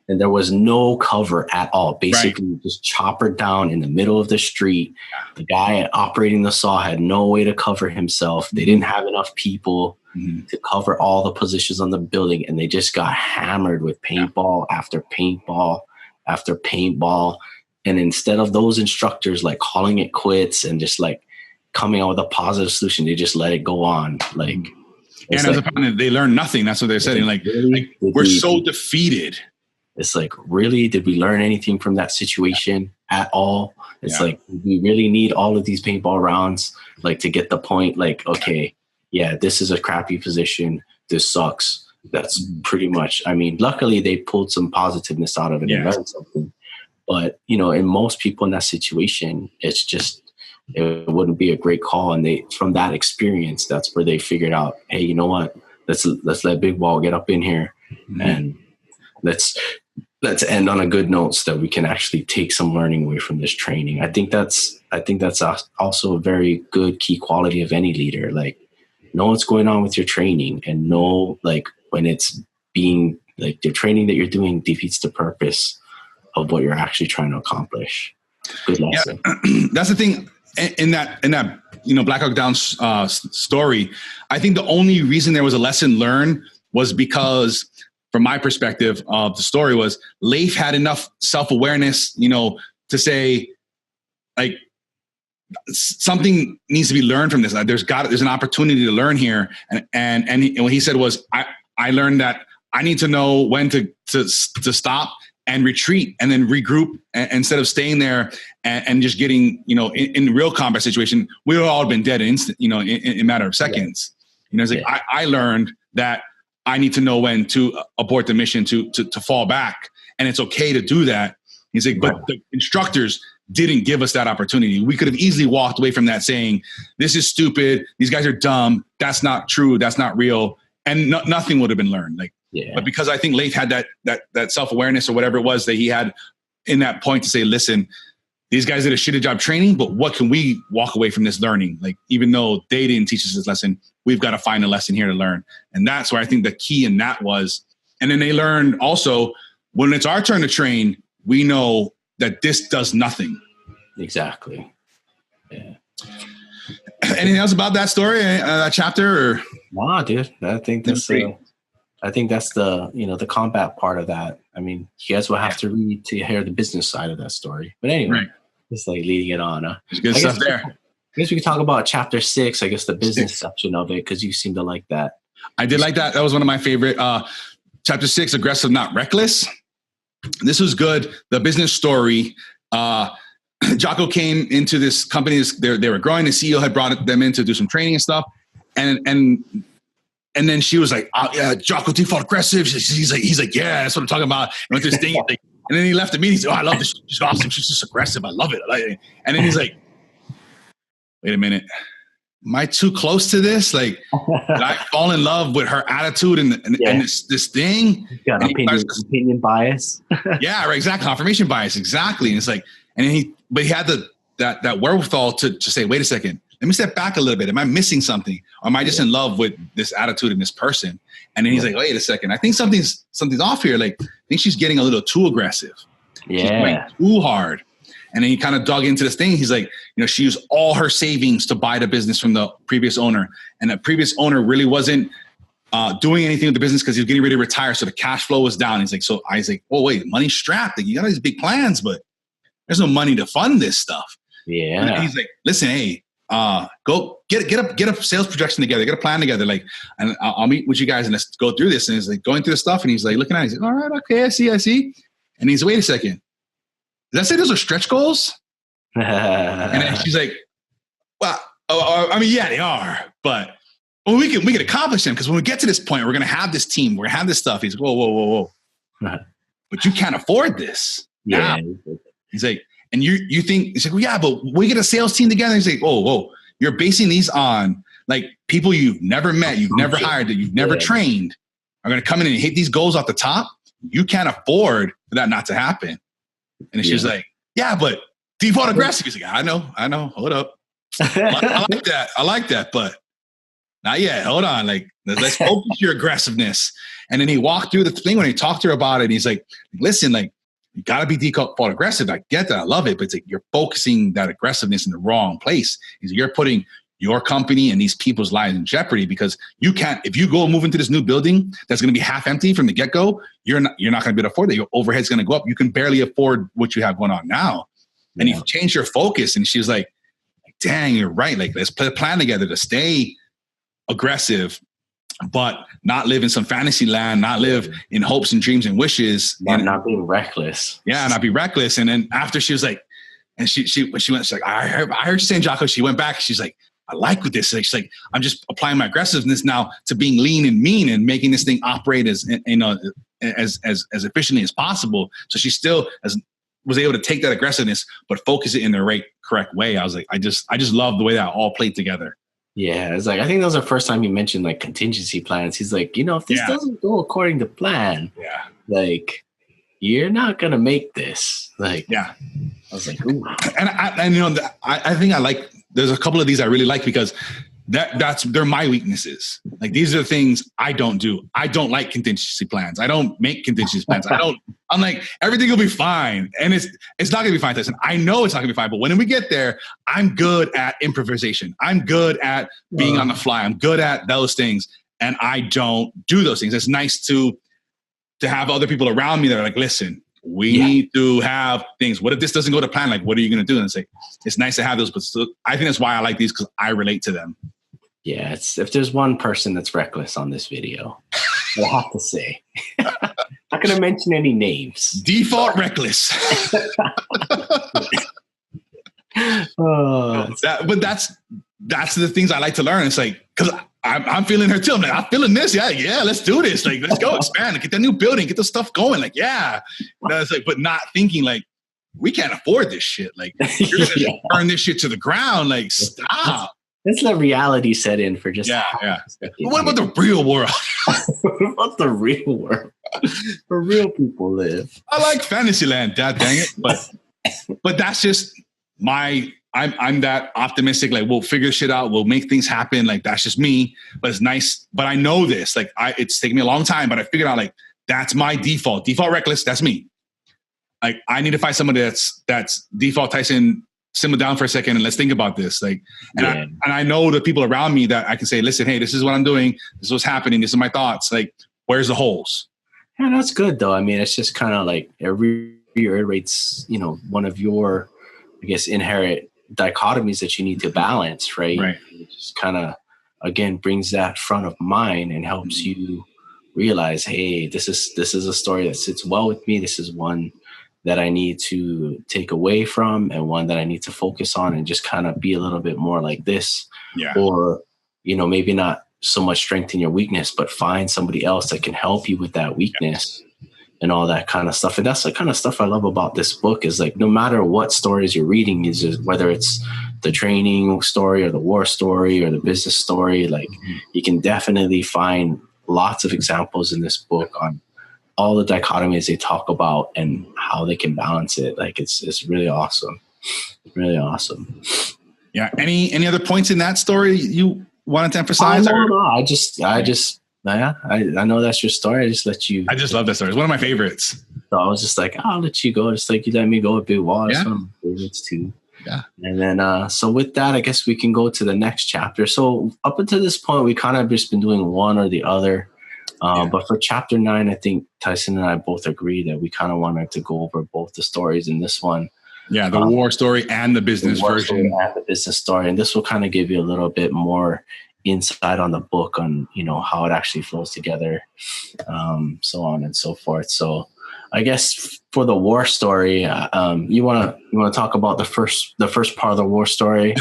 and there was no cover at all. Basically, just choppered down in the middle of the street. The guy operating the saw had no way to cover himself. They didn't have enough people to cover all the positions on the building, and they just got hammered with paintball after paintball after paintball. And instead of those instructors like calling it quits and just like coming out with a positive solution, they just let it go on. Like, and as a opponent, they learned nothing. That's what they're saying. Like we're so defeated. It's like, really, did we learn anything from that situation at all? It's like, we really need all of these paintball rounds, like, to get the point. Like, okay, yeah, this is a crappy position. This sucks. That's pretty much. Luckily they pulled some positiveness out of it and learned something. But in most people in that situation, it's just, it wouldn't be a great call. And from that experience, that's where they figured out, hey, you know what? Let's let Big Walt get up in here and let's end on a good note so that we can actually take some learning away from this training. I think that's also a very good key quality of any leader. Like, know what's going on with your training, and know, like, when it's being, like, the training that you're doing defeats the purpose of what you're actually trying to accomplish. Good lesson. Yeah. That's the thing in that Black Hawk Down story. I think the only reason there was a lesson learned was because, from my perspective of the story, was Leif had enough self-awareness, to say, like, something needs to be learned from this. There's an opportunity to learn here. And what he said was, I learned that I need to know when to stop and retreat and then regroup, instead of staying there and just getting, in real combat situation, we would all have been dead in a matter of seconds. It's like, I learned that I need to know when to abort the mission, to fall back. And it's okay to do that. He's like, but the instructors didn't give us that opportunity. We could have easily walked away from that saying, this is stupid. These guys are dumb. That's not true. That's not real. And nothing would have been learned. But because I think Leif had that self-awareness or whatever it was that he had in that point to say, listen, these guys did a shitty job training, but what can we walk away from this learning? Like, even though they didn't teach us this lesson, we've got to find a lesson here to learn. And that's where I think the key in that was. And then they learned also, when it's our turn to train, we know that this does nothing. Exactly. Yeah. Anything else about that story, that chapter? Or? Nah, dude. I think that's the the combat part of that. I mean, you guys will have to read to hear the business side of that story. But anyway, Just like leading it on. There's good stuff there. I guess we can talk about chapter 6, I guess the business section of it, because you seem to like that. I did like that. That was one of my favorite. Chapter 6, aggressive, not reckless. This was good. The business story. Jocko came into this company. They were growing. The CEO had brought them in to do some training and stuff. And then she was like, yeah, Jocko, default aggressive. He's like, yeah, that's what I'm talking about. And went to this thing. And then he left the meeting. He's like, I love this. She's awesome. She's just aggressive. I love it. And then he's like, wait a minute. Am I too close to this? Like, did I fall in love with her attitude and this thing? Got opinion bias. Yeah, right. Exactly. Confirmation bias. Exactly. And it's like, and then he had that wherewithal to say, wait a second, let me step back a little bit. Am I missing something? Or am I just in love with this attitude and this person? And then he's like, wait a second, I think something's off here. Like, I think she's getting a little too aggressive. Yeah. She's going too hard. And then he kind of dug into this thing. He's like, she used all her savings to buy the business from the previous owner. And the previous owner really wasn't doing anything with the business because he was getting ready to retire. So the cash flow was down. He's like, so I was like, oh, wait, money's strapped. Like, you got all these big plans, but there's no money to fund this stuff. Yeah. And he's like, listen, hey, go get a sales projection together, get a plan together. Like, and I'll meet with you guys and let's go through this. And he's like going through the stuff. And he's like looking at it. He's like, all right, okay, I see. And he's like, wait a second. Did I say those are stretch goals? And then she's like, well, I mean, yeah, they are, but we can accomplish them because when we get to this point, we're going to have this team, we're going to have this stuff. He's like, whoa. But you can't afford this. Yeah. Now. He's like, and you think, he's like, well, yeah, but we get a sales team together. He's like, whoa. You're basing these on like people you've never met, you've never hired, that you've never trained are going to come in and hit these goals off the top. You can't afford for that not to happen. And she's like, yeah, but default aggressive. He's like, I know. Hold up. I like that, but not yet. Hold on. Like, let's focus your aggressiveness. And then he walked through the thing when he talked to her about it. And he's like, listen, like, you got to be default aggressive. I get that. I love it. But it's like you're focusing that aggressiveness in the wrong place. He's like, you're putting your company and these people's lives in jeopardy because you can't, if you go move into this new building that's going to be half empty from the get-go, you're not going to be able to afford that. Your overhead's going to go up. You can barely afford what you have going on now. And you've changed your focus. And she was like, dang, you're right. Like, let's put a plan together to stay aggressive, but not live in some fantasy land, not live in hopes and dreams and wishes. And not being reckless. Yeah, not be reckless. And then after she was like, and she went, she's like, I heard you saying, Jocko. She went back. She's like, I like with this. She's like, I'm just applying my aggressiveness now to being lean and mean and making this thing operate as efficiently as possible. So she still was able to take that aggressiveness, but focus it in the correct way. I was like, I just love the way that all played together. Yeah, it's like, I think that was the first time he mentioned like contingency plans. He's like, if this doesn't go according to plan, like, you're not going to make this. Like, I was like, ooh. And I think I like, there's a couple of these I really like because they're my weaknesses. Like, these are the things I don't do. I don't like contingency plans. I don't make contingency plans. I'm like, everything will be fine. And it's not going to be fine. Listen, I know it's not going to be fine. But when we get there, I'm good at improvisation. I'm good at being on the fly. I'm good at those things. And I don't do those things. It's nice to have other people around me that are like, listen, we need to have things. What if this doesn't go to plan? Like, what are you going to do? And it's nice to have those, but still, I think that's why I like these, because I relate to them. Yeah, if there's one person that's reckless on this video, I have to say, not going to mention any names. Default reckless. But that's the things I like to learn. It's like, because I'm feeling her too. I'm like, I'm feeling this. Yeah, let's do this. Like, let's go expand, get that new building, get the stuff going. Like, it's like, but not thinking like, we can't afford this shit. Like, you're going to burn this shit to the ground. Like, stop. Let's let reality set in for just. But what about the real world? What about the real world? Where real people live. I like Fantasyland, dang it. But But that's just I'm that optimistic. Like, we'll figure shit out. We'll make things happen. Like, that's just me. But it's nice. But I know this. Like, it's taken me a long time. But I figured out, like, that's my default. Default reckless. That's me. Like, I need to find somebody that's default Tyson. Simmer down for a second and let's think about this. Like, and I know the people around me that I can say, listen, hey, this is what I'm doing. This is what's happening. This is my thoughts. Like, where's the holes? Yeah, that's good though. I mean, it's just kind of like it reiterates, one of your, I guess, inherent dichotomies that you need to balance, right? Right. It just kind of, again, brings that front of mind and helps you realize, hey, this is a story that sits well with me. This is one that I need to take away from and one that I need to focus on and just kind of be a little bit more like this. Yeah. Or, maybe not so much strengthen your weakness, but find somebody else that can help you with that weakness and all that kind of stuff. And that's the kind of stuff I love about this book is like, no matter what stories you're reading, is just, whether it's the training story or the war story or the business story, like you can definitely find lots of examples in this book on all the dichotomies they talk about and how they can balance it. Like it's really awesome. Really awesome. Yeah. Any other points in that story you wanted to emphasize? No. I know that's your story. I just let you. I just love that story. It's one of my favorites. So I was just like, I'll let you go. Just like you let me go a bit while. It's one of my favorites too. Yeah. And then, so with that, I guess we can go to the next chapter. So up until this point, we kind of just been doing one or the other. But for chapter 9, I think Tyson and I both agree that we kind of wanted to go over both the stories in this one. Yeah, the war story and the business version. And the business story. And this will kind of give you a little bit more insight on the book on, how it actually flows together, so on and so forth. So I guess for the war story, you want to talk about the first part of the war story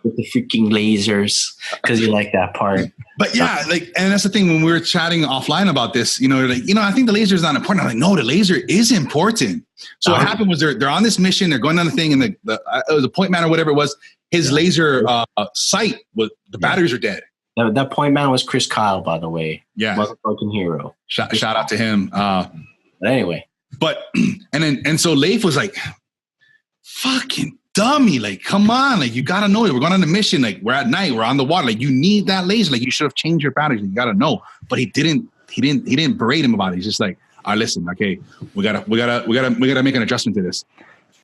with the freaking lasers, because you like that part. But yeah, and that's the thing when we were chatting offline about this, I think the laser is not important. I'm like, no, the laser is important. So what happened was they're on this mission, they're going on the thing, and it was a point man or whatever it was. His laser sight was the batteries are dead. That point man was Chris Kyle, by the way. Yeah, motherfucking hero. Shout out to him. But anyway, and so Leif was like, fucking dummy, like, come on, like, you gotta know it. We're going on a mission, like, we're at night, we're on the water, like, you need that laser, like, you should have changed your batteries, you gotta know. But he didn't berate him about it. He's just like, all right, listen, okay, we gotta make an adjustment to this.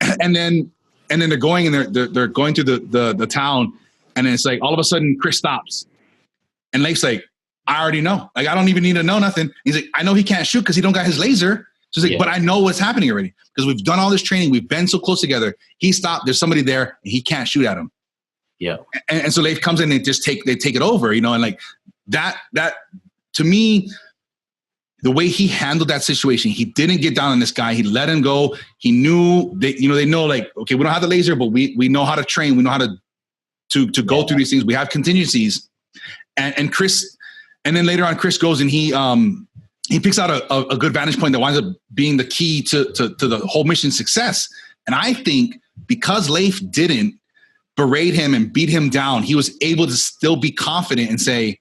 And then they're going and they're going through the town, and then it's like all of a sudden Chris stops, and Leif's like, I already know, like, I don't even need to know nothing. He's like, I know he can't shoot because he don't got his laser. So he's like, but I know what's happening already because we've done all this training. We've been so close together. He stopped. There's somebody there and he can't shoot at him. Yeah. And so Leif comes in and they take it over, and like that to me, the way he handled that situation, he didn't get down on this guy. He let him go. He knew they know, like, okay, we don't have the laser, but we know how to train. We know how to go through these things. We have contingencies. And Chris, and then later on, Chris goes and he picks out a good vantage point that winds up being the key to the whole mission success. And I think because Leif didn't berate him and beat him down, he was able to still be confident and say,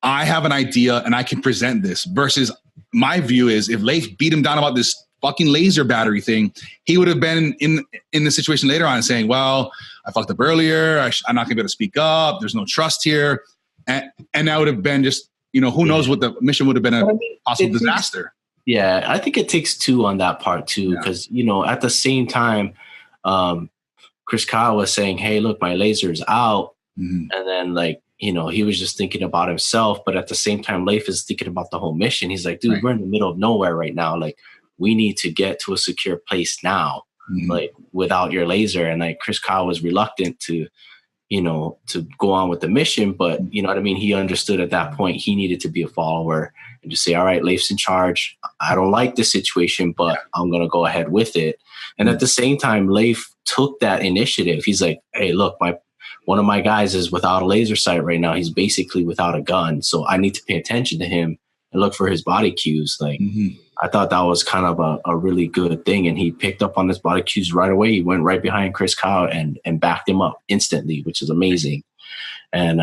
I have an idea and I can present this. Versus my view is if Leif beat him down about this fucking laser battery thing, he would have been in the situation later on saying, well, I fucked up earlier. I'm not gonna be able to speak up. There's no trust here. And that would have been just, who knows what the mission would have been, a possible disaster. I think it takes two on that part too. Because, at the same time, Chris Kyle was saying, hey, look, my laser's out. Mm-hmm. And then he was just thinking about himself. But at the same time, Leif is thinking about the whole mission. He's like, dude, we're in the middle of nowhere right now. Like, we need to get to a secure place now, like, without your laser. And like Chris Kyle was reluctant to go on with the mission. But you know what I mean? He understood at that point he needed to be a follower and just say, all right, Leif's in charge. I don't like this situation, but I'm going to go ahead with it. And at the same time, Leif took that initiative. He's like, hey, look, one of my guys is without a laser sight right now. He's basically without a gun. So I need to pay attention to him and look for his body cues. Like, I thought that was kind of a really good thing. And he picked up on his body cues right away. He went right behind Chris Kyle and backed him up instantly, which is amazing. And,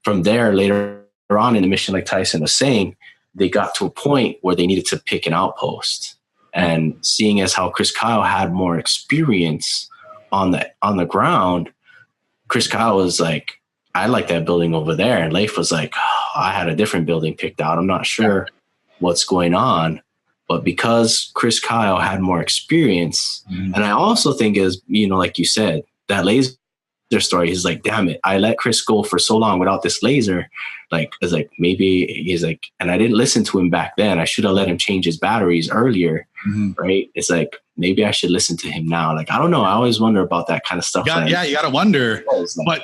from there, later on in the mission, like Tyson was saying, they got to a point where they needed to pick an outpost. And seeing as how Chris Kyle had more experience on the ground, Chris Kyle was like, I like that building over there. And Leif was like, oh, I had a different building picked out. I'm not sure what's going on. But because Chris Kyle had more experience, and I also think is, like you said, that laser story, he's like, damn it, I let Chris go for so long without this laser. Like, it's like, maybe he's like, and I didn't listen to him back then. I should have let him change his batteries earlier. Right. It's like, maybe I should listen to him now. Like, I don't know. I always wonder about that kind of stuff. You got to wonder. But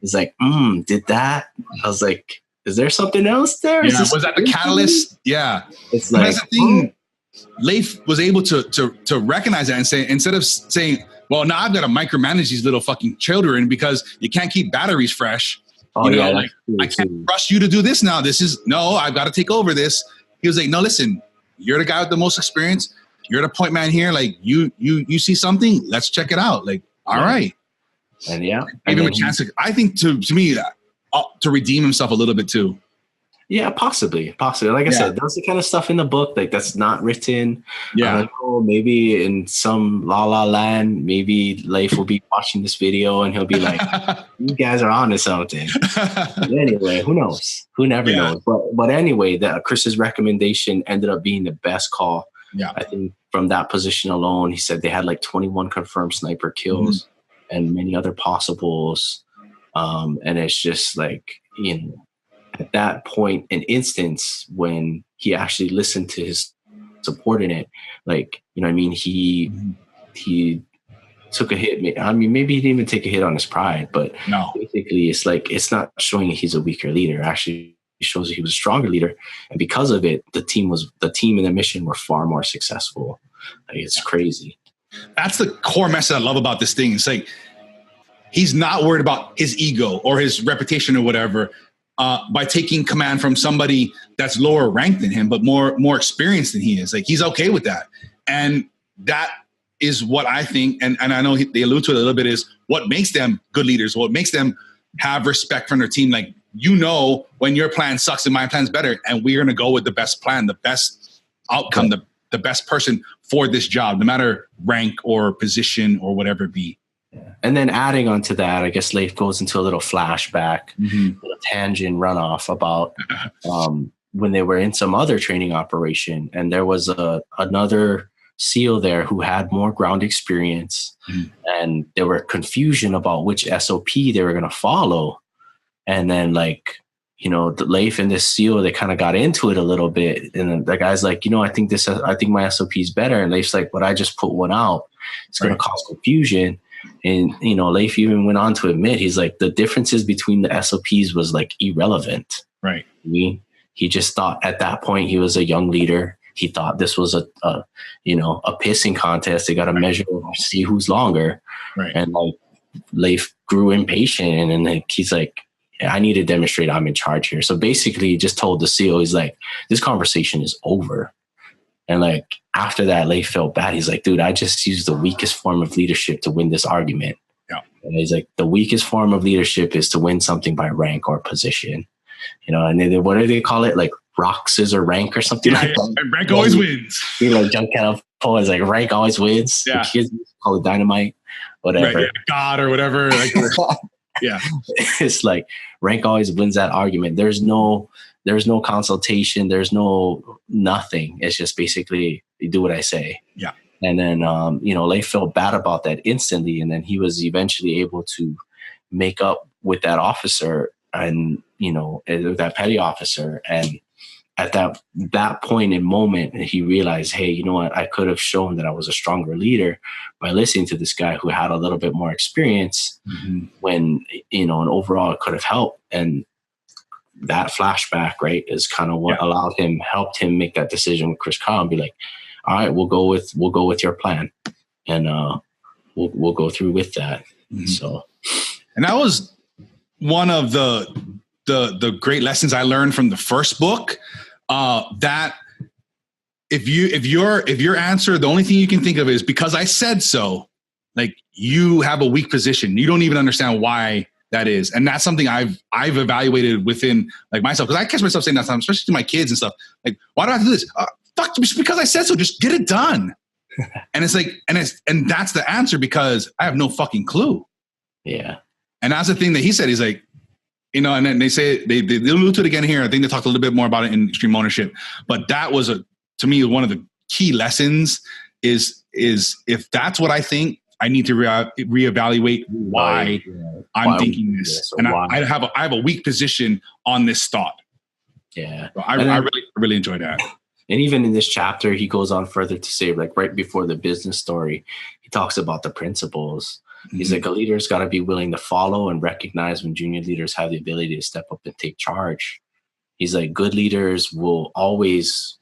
it's like, did that? I was like, is there something else there? Yeah, was that the catalyst? Yeah. It's like, that's the thing. Leif was able to recognize that and say, instead of saying, well, now I've got to micromanage these little fucking children because you can't keep batteries fresh. I can't trust you to do this now. I've got to take over this. He was like, no, listen, you're the guy with the most experience. You're the point man here. Like you see something, let's check it out. Like, all right. And give him a chance I think to me, to redeem himself a little bit too. Yeah, possibly. Like I said, that's the kind of stuff in the book like that's not written. Yeah. Maybe in some la la land, maybe Leif will be watching this video and he'll be like, "You guys are on to something." But anyway, who knows? Who never knows? But anyway, that Chris's recommendation ended up being the best call. Yeah, I think from that position alone, he said they had like 21 confirmed sniper kills and many other possibles. And it's just like, at that point, an instance when he actually listened to his subordinate, like, I mean, he took a hit. I mean, maybe he didn't even take a hit on his pride, but basically it's like, it's not showing he's a weaker leader. Actually, it shows that he was a stronger leader. And because of it, the team and the mission were far more successful. Like, it's crazy. That's the core message I love about this thing. It's like, he's not worried about his ego or his reputation or whatever. By taking command from somebody that's lower ranked than him, but more experienced than he is. Like, he's okay with that. And that is what I think, and I know they allude to it a little bit, is what makes them good leaders, what makes them have respect from their team. Like, when your plan sucks and my plan's better, and we're going to go with the best plan, the best outcome, the best person for this job, no matter rank or position or whatever it be. And then adding on to that, I guess Leif goes into a little flashback, a tangent runoff about when they were in some other training operation. And there was another SEAL there who had more ground experience. And there were confusion about which SOP they were going to follow. And then the Leif and this SEAL, they kind of got into it a little bit. And then the guy's like, I think my SOP is better. And Leif's like, but I just put one out. It's going to cause confusion. And, Leif even went on to admit, he's like, the differences between the SOPs was like irrelevant. Right. He just thought at that point he was a young leader. He thought this was a pissing contest. They got to measure, see who's longer. Right. And like Leif grew impatient and then he's like, I need to demonstrate I'm in charge here. So basically he just told the SEAL, he's like, this conversation is over. And like, after that, Leif felt bad. He's like, dude, I just used the weakest form of leadership to win this argument. Yeah. And he's like, the weakest form of leadership is to win something by rank or position. And then what do they call it? Like rock, scissor, rank or something like that. And rank always wins. Like Junkyard Poe is like, rank always wins. Yeah. The kids call it dynamite, whatever. Right, God or whatever. Like, yeah. It's like rank always wins that argument. There's no consultation. There's no nothing. It's just basically you do what I say. Yeah. And then, Leif felt bad about that instantly. And then he was eventually able to make up with that officer and, that petty officer. And at that point in moment, he realized, hey, you know what? I could have shown that I was a stronger leader by listening to this guy who had a little bit more experience when, and overall it could have helped. And that flashback, right, is kind of what helped him make that decision with Chris Kyle and be like, all right, we'll go with your plan. And we'll go through with that. So, and that was one of the great lessons I learned from the first book, that if your answer, the only thing you can think of is because I said so, like you have a weak position. You don't even understand why that is. And that's something I've evaluated within like myself. Cause I catch myself saying that time, especially to my kids and stuff. Like, why do I have to do this? fuck, just because I said so, just get it done. And it's like, and that's the answer, because I have no fucking clue. Yeah. And that's the thing that he said. He's like, you know, and then they say, they allude to it again here. I think they talked a little bit more about it in Extreme Ownership, but that was to me, one of the key lessons is if that's what I think, I need to reevaluate why I'm thinking this. And I have a weak position on this thought. Yeah. So I really enjoyed that. And even in this chapter, he goes on further to say, like right before the business story, he talks about the principles. He's like, a leader's got to be willing to follow and recognize when junior leaders have the ability to step up and take charge. He's like, good leaders will always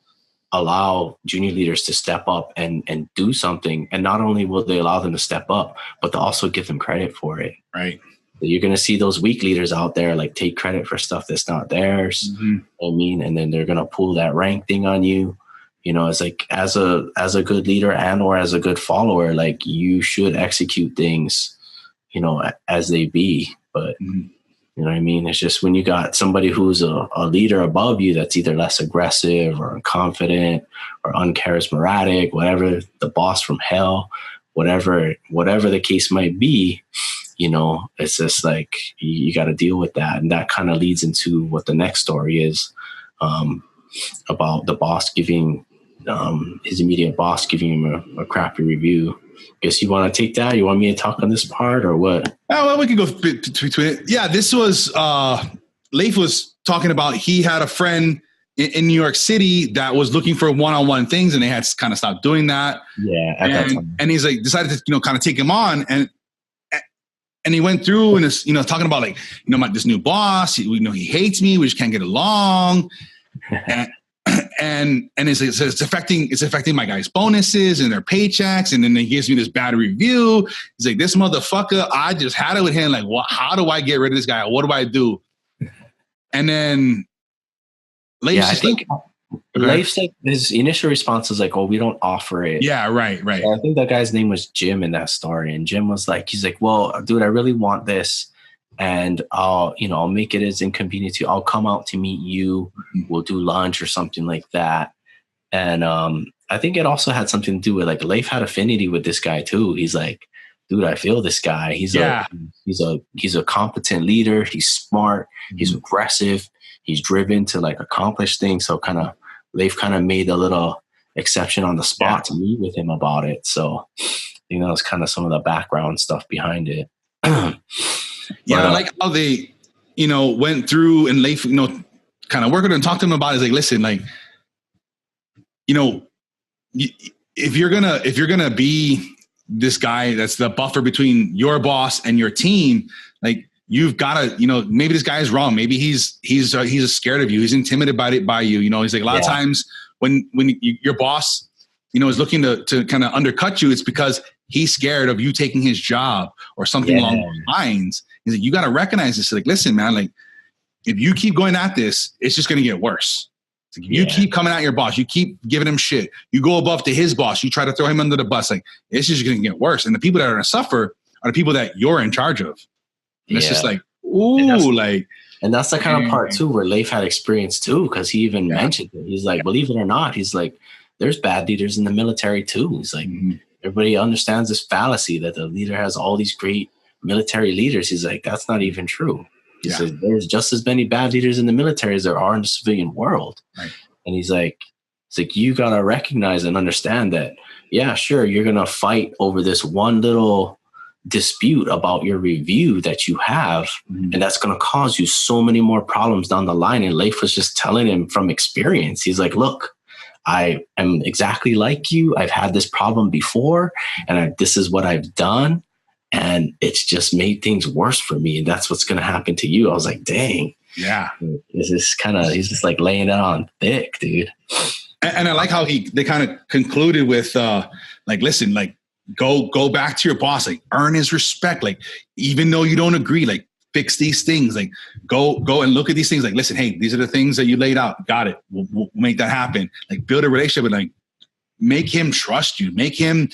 allow junior leaders to step up and do something. And not only will they allow them to step up, but they'll also give them credit for it. Right. You're going to see those weak leaders out there, like take credit for stuff that's not theirs. I mean, and then they're going to pull that rank thing on you. You know, it's like as a good leader and or as a good follower, like you should execute things, you know, as they be. But you know what I mean? It's just when you got somebody who's a leader above you that's either less aggressive or confident or uncharismatic, whatever, the boss from hell, whatever the case might be, you know, it's just like you got to deal with that. And that kind of leads into what the next story is about the boss giving his immediate boss giving him a crappy review. Guess you want to take that? You want me to talk on this part or what? Oh, well, we can go between it. Yeah, this was Leif was talking about. He had a friend in New York City that was looking for one-on-one things, and they had kind of stopped doing that. Yeah, at that time. And he's like decided to kind of take him on, and he went through and is talking about like this new boss. He hates me. We just can't get along. And it's affecting my guys' bonuses and their paychecks. And then he gives me this bad review. He's like, this motherfucker, I just had it with him. Like, how do I get rid of this guy? What do I do? And then Leif's Leif said his initial response was like, "Oh, we don't offer it." Yeah, right. So I think that guy's name was Jim in that story. And Jim was like, he's like, "Well, dude, I really want this. And I'll make it as inconvenient to you. I'll come out to meet you. We'll do lunch or something like that." And I think it also had something to do with like Leif had affinity with this guy too. He's like, dude, I feel this guy. He's a competent leader. He's smart. He's aggressive. He's driven to like accomplish things. So Leif kind of made a little exception on the spot to meet with him about it. So I think that was kind of some of the background stuff behind it. Yeah, I like how they, went through and Leif, kind of worked with him and talked to him about it. It's like, listen, like, if you're gonna be this guy that's the buffer between your boss and your team, like you've got to, maybe this guy is wrong. Maybe he's scared of you. He's intimidated by you. He's like a lot of times when your boss, is looking to kind of undercut you, it's because he's scared of you taking his job or something along those lines. He's like, you got to recognize this. Like, listen, man, like if you keep going at this, it's just going to get worse. Like, if you keep coming at your boss, you keep giving him shit, you go above to his boss, you try to throw him under the bus, like it's just going to get worse. And the people that are going to suffer are the people that you're in charge of. And it's just like, and that's the kind of part too, where Leif had experience too. Cause he even mentioned it. He's like, believe it or not, he's like, there's bad leaders in the military too. He's like, everybody understands this fallacy that the leader has all these great military leaders. He's like, that's not even true. He says there's just as many bad leaders in the military as there are in the civilian world. Right. And he's like, you got to recognize and understand that, yeah, sure, you're going to fight over this one little dispute about your review that you have. And that's going to cause you so many more problems down the line. And Leif was just telling him from experience. He's like, look, I am exactly like you. I've had this problem before, and this is what I've done. And it's just made things worse for me. And that's what's going to happen to you. I was like, dang. Yeah. He's just like laying it on thick, dude. And I like how they kind of concluded with like, listen, like go back to your boss, like earn his respect. Like, even though you don't agree, like fix these things, like go and look at these things. Like, listen, hey, these are the things that you laid out. Got it. We'll make that happen. Like build a relationship and like make him trust you, make him,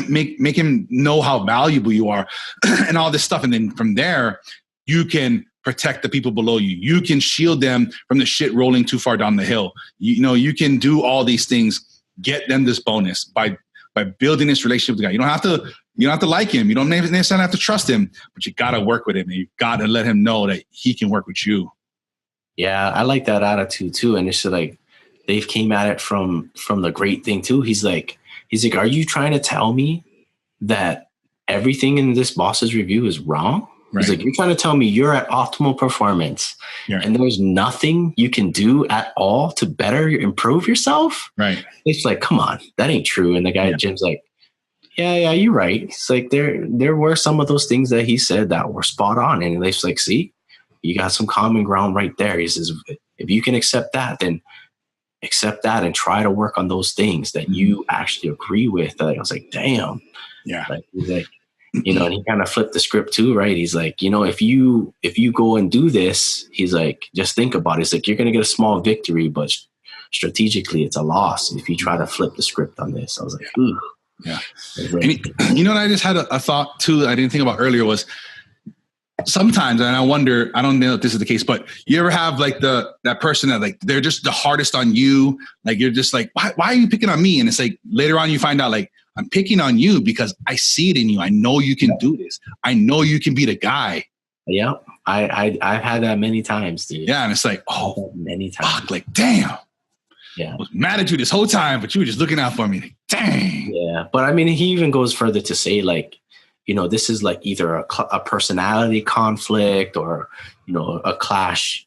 make him know how valuable you are and all this stuff. And then from there, you can protect the people below you. You can shield them from the shit rolling too far down the hill. You know, you can do all these things, get them this bonus by building this relationship with the guy. You don't have to like him. You don't necessarily have to trust him, but you got to work with him. And you got to let him know that he can work with you. Yeah, I like that attitude too. And it's like, Dave came at it from the great thing too. He's like, are you trying to tell me that everything in this boss's review is wrong? Right. He's like, you're trying to tell me you're at optimal performance and there's nothing you can do at all to improve yourself? Right. It's like, come on, that ain't true. And the guy at Jim's like, yeah, you're right. It's like, there were some of those things that he said that were spot on. And Leif's like, see, you got some common ground right there. He says, if you can accept that, then accept that and try to work on those things that you actually agree with. I was like, damn. Yeah. Like, he's like, you know, and he kind of flipped the script too, right? He's like, you know, if you go and do this, he's like, just think about it. It's like, you're going to get a small victory, but strategically it's a loss if you try to flip the script on this. I was like, ooh. Yeah. And you know what I just had a thought too that I didn't think about earlier was, sometimes, and I wonder, I don't know if this is the case, but you ever have like that person that like, they're just the hardest on you. Like, you're just like, why are you picking on me? And it's like, later on you find out like, I'm picking on you because I see it in you. I know you can do this. I know you can be the guy. Yeah. I've had that many times, dude. Yeah. And it's like, oh, many times. Fuck, like, damn. Yeah. I was mad at you this whole time, but you were just looking out for me. Like, dang. Yeah. But I mean, he even goes further to say like, you know, this is like either a personality conflict or, you know, a clash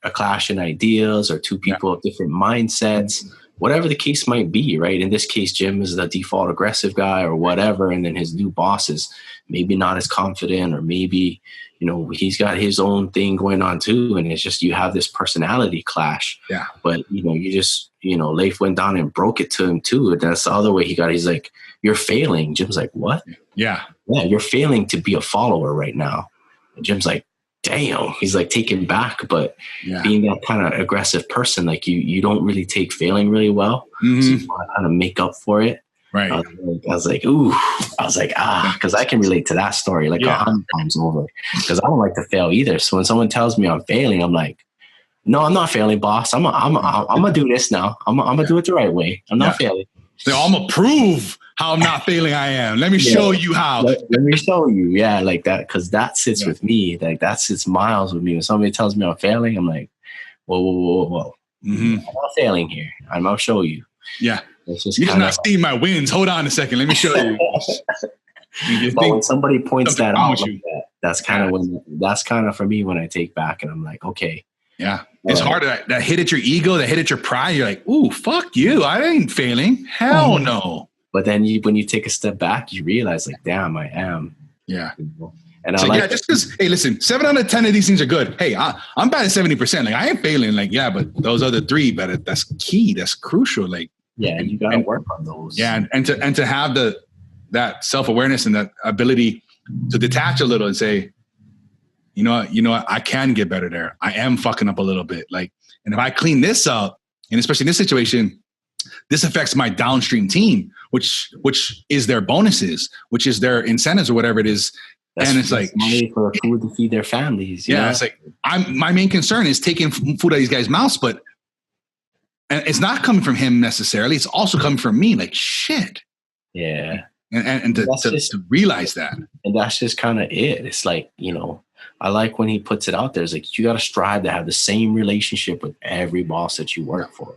in ideas or two people with different mindsets, whatever the case might be, right? In this case, Jim is the default aggressive guy or whatever. And then his new boss is maybe not as confident, or maybe, you know, he's got his own thing going on too. And it's just, you have this personality clash. Yeah. But, you know, Leif went down and broke it to him too. And that's the other way he's like, you're failing. Jim's like, what? Yeah. Yeah, you're failing to be a follower right now. And Jim's like, damn. He's like taken back, but being that kind of aggressive person, like you don't really take failing really well. Mm-hmm. So you want to kind of make up for it. Right. I was like, because I can relate to that story like 100 times over, because I don't like to fail either. So when someone tells me I'm failing, I'm like, no, I'm not failing, boss. I'm gonna do this now. I'm gonna do it the right way. I'm not failing. So I'm gonna prove how I'm not failing. I am. Let me show you how. Let me show you. Yeah, like that, because that sits with me. Like that sits miles with me. When somebody tells me I'm failing, I'm like, whoa. Mm-hmm. I'm not failing here. I'm gonna show you. Yeah. You're just not seeing my wins. Hold on a second. Let me show you. But when somebody points that out, like that's kind of for me when I take back and I'm like, okay. Yeah. It's hard. That hit at your ego, that hit at your pride. You're like, ooh, fuck you. I ain't failing. Hell no. But then when you take a step back, you realize like, damn, I am. Yeah. And so, just because, hey, listen, 7 out of 10 of these things are good. Hey, I'm bad at 70%. Like, I ain't failing. Like, yeah, but those other 3, but that's key. That's crucial. Like, yeah, you got to work on those. Yeah. And to have that self-awareness and that ability to detach a little and say, you know what, I can get better there. I am fucking up a little bit. Like, and if I clean this up, and especially in this situation, this affects my downstream team, which is their bonuses, which is their incentives or whatever it is. And it's like money for food to feed their families. Yeah. It's like, my main concern is taking food out of these guys' mouths, but and it's not coming from him necessarily. It's also coming from me. Like, shit. Yeah. And to realize that. And that's just kind of it. It's like, you know, I like when he puts it out there. It's like, you got to strive to have the same relationship with every boss that you work for,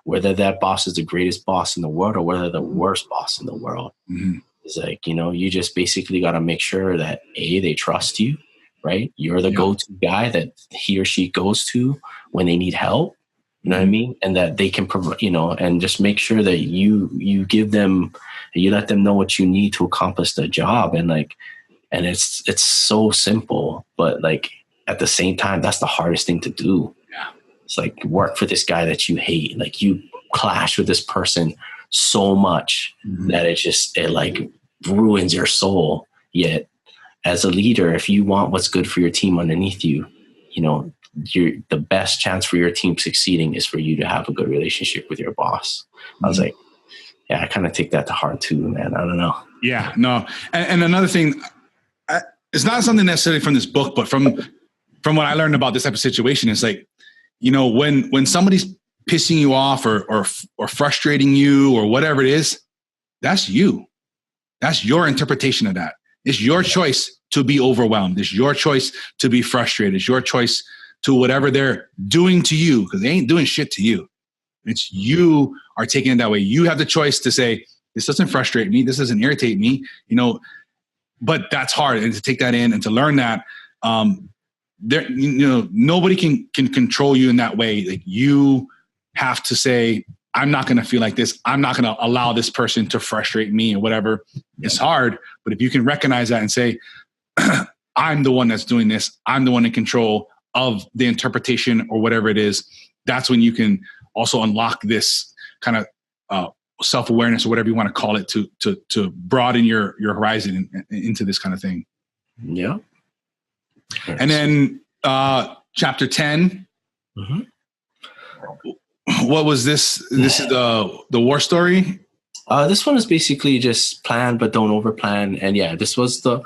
whether that boss is the greatest boss in the world or whether the worst boss in the world. Mm-hmm. It's like, you know, you just basically got to make sure that they trust you, right? You're the go-to guy that he or she goes to when they need help. You know what I mean? And that they can provide, you know, and just make sure that you give them, you let them know what you need to accomplish the job. And like, and it's so simple, but like at the same time, that's the hardest thing to do. Yeah. It's like work for this guy that you hate. Like you clash with this person so much that it like ruins your soul. Yet as a leader, if you want what's good for your team underneath you, you know, the best chance for your team succeeding is for you to have a good relationship with your boss. I was like, yeah, I kind of take that to heart too, man. I don't know. Yeah, no. And another thing, it's not something necessarily from this book, but from from what I learned about this type of situation, it's like, you know, when somebody's pissing you off or frustrating you or whatever it is, that's you. That's your interpretation of that. It's your choice to be overwhelmed. It's your choice to be frustrated. It's your choice to whatever they're doing to you, because they ain't doing shit to you. It's you are taking it that way. You have the choice to say, this doesn't frustrate me. This doesn't irritate me, you know, but that's hard. And to take that in and to learn that, there, you know, nobody can control you in that way. Like, you have to say, I'm not going to feel like this. I'm not going to allow this person to frustrate me or whatever. It's hard, but if you can recognize that and say, I'm the one that's doing this, I'm the one in control of the interpretation or whatever it is, that's when you can also unlock this kind of self-awareness or whatever you want to call it to broaden your horizon into this kind of thing. Yeah. And then chapter 10. Mm-hmm. What was this? This is the war story. This one is basically just plan, but don't overplan. And yeah, this was a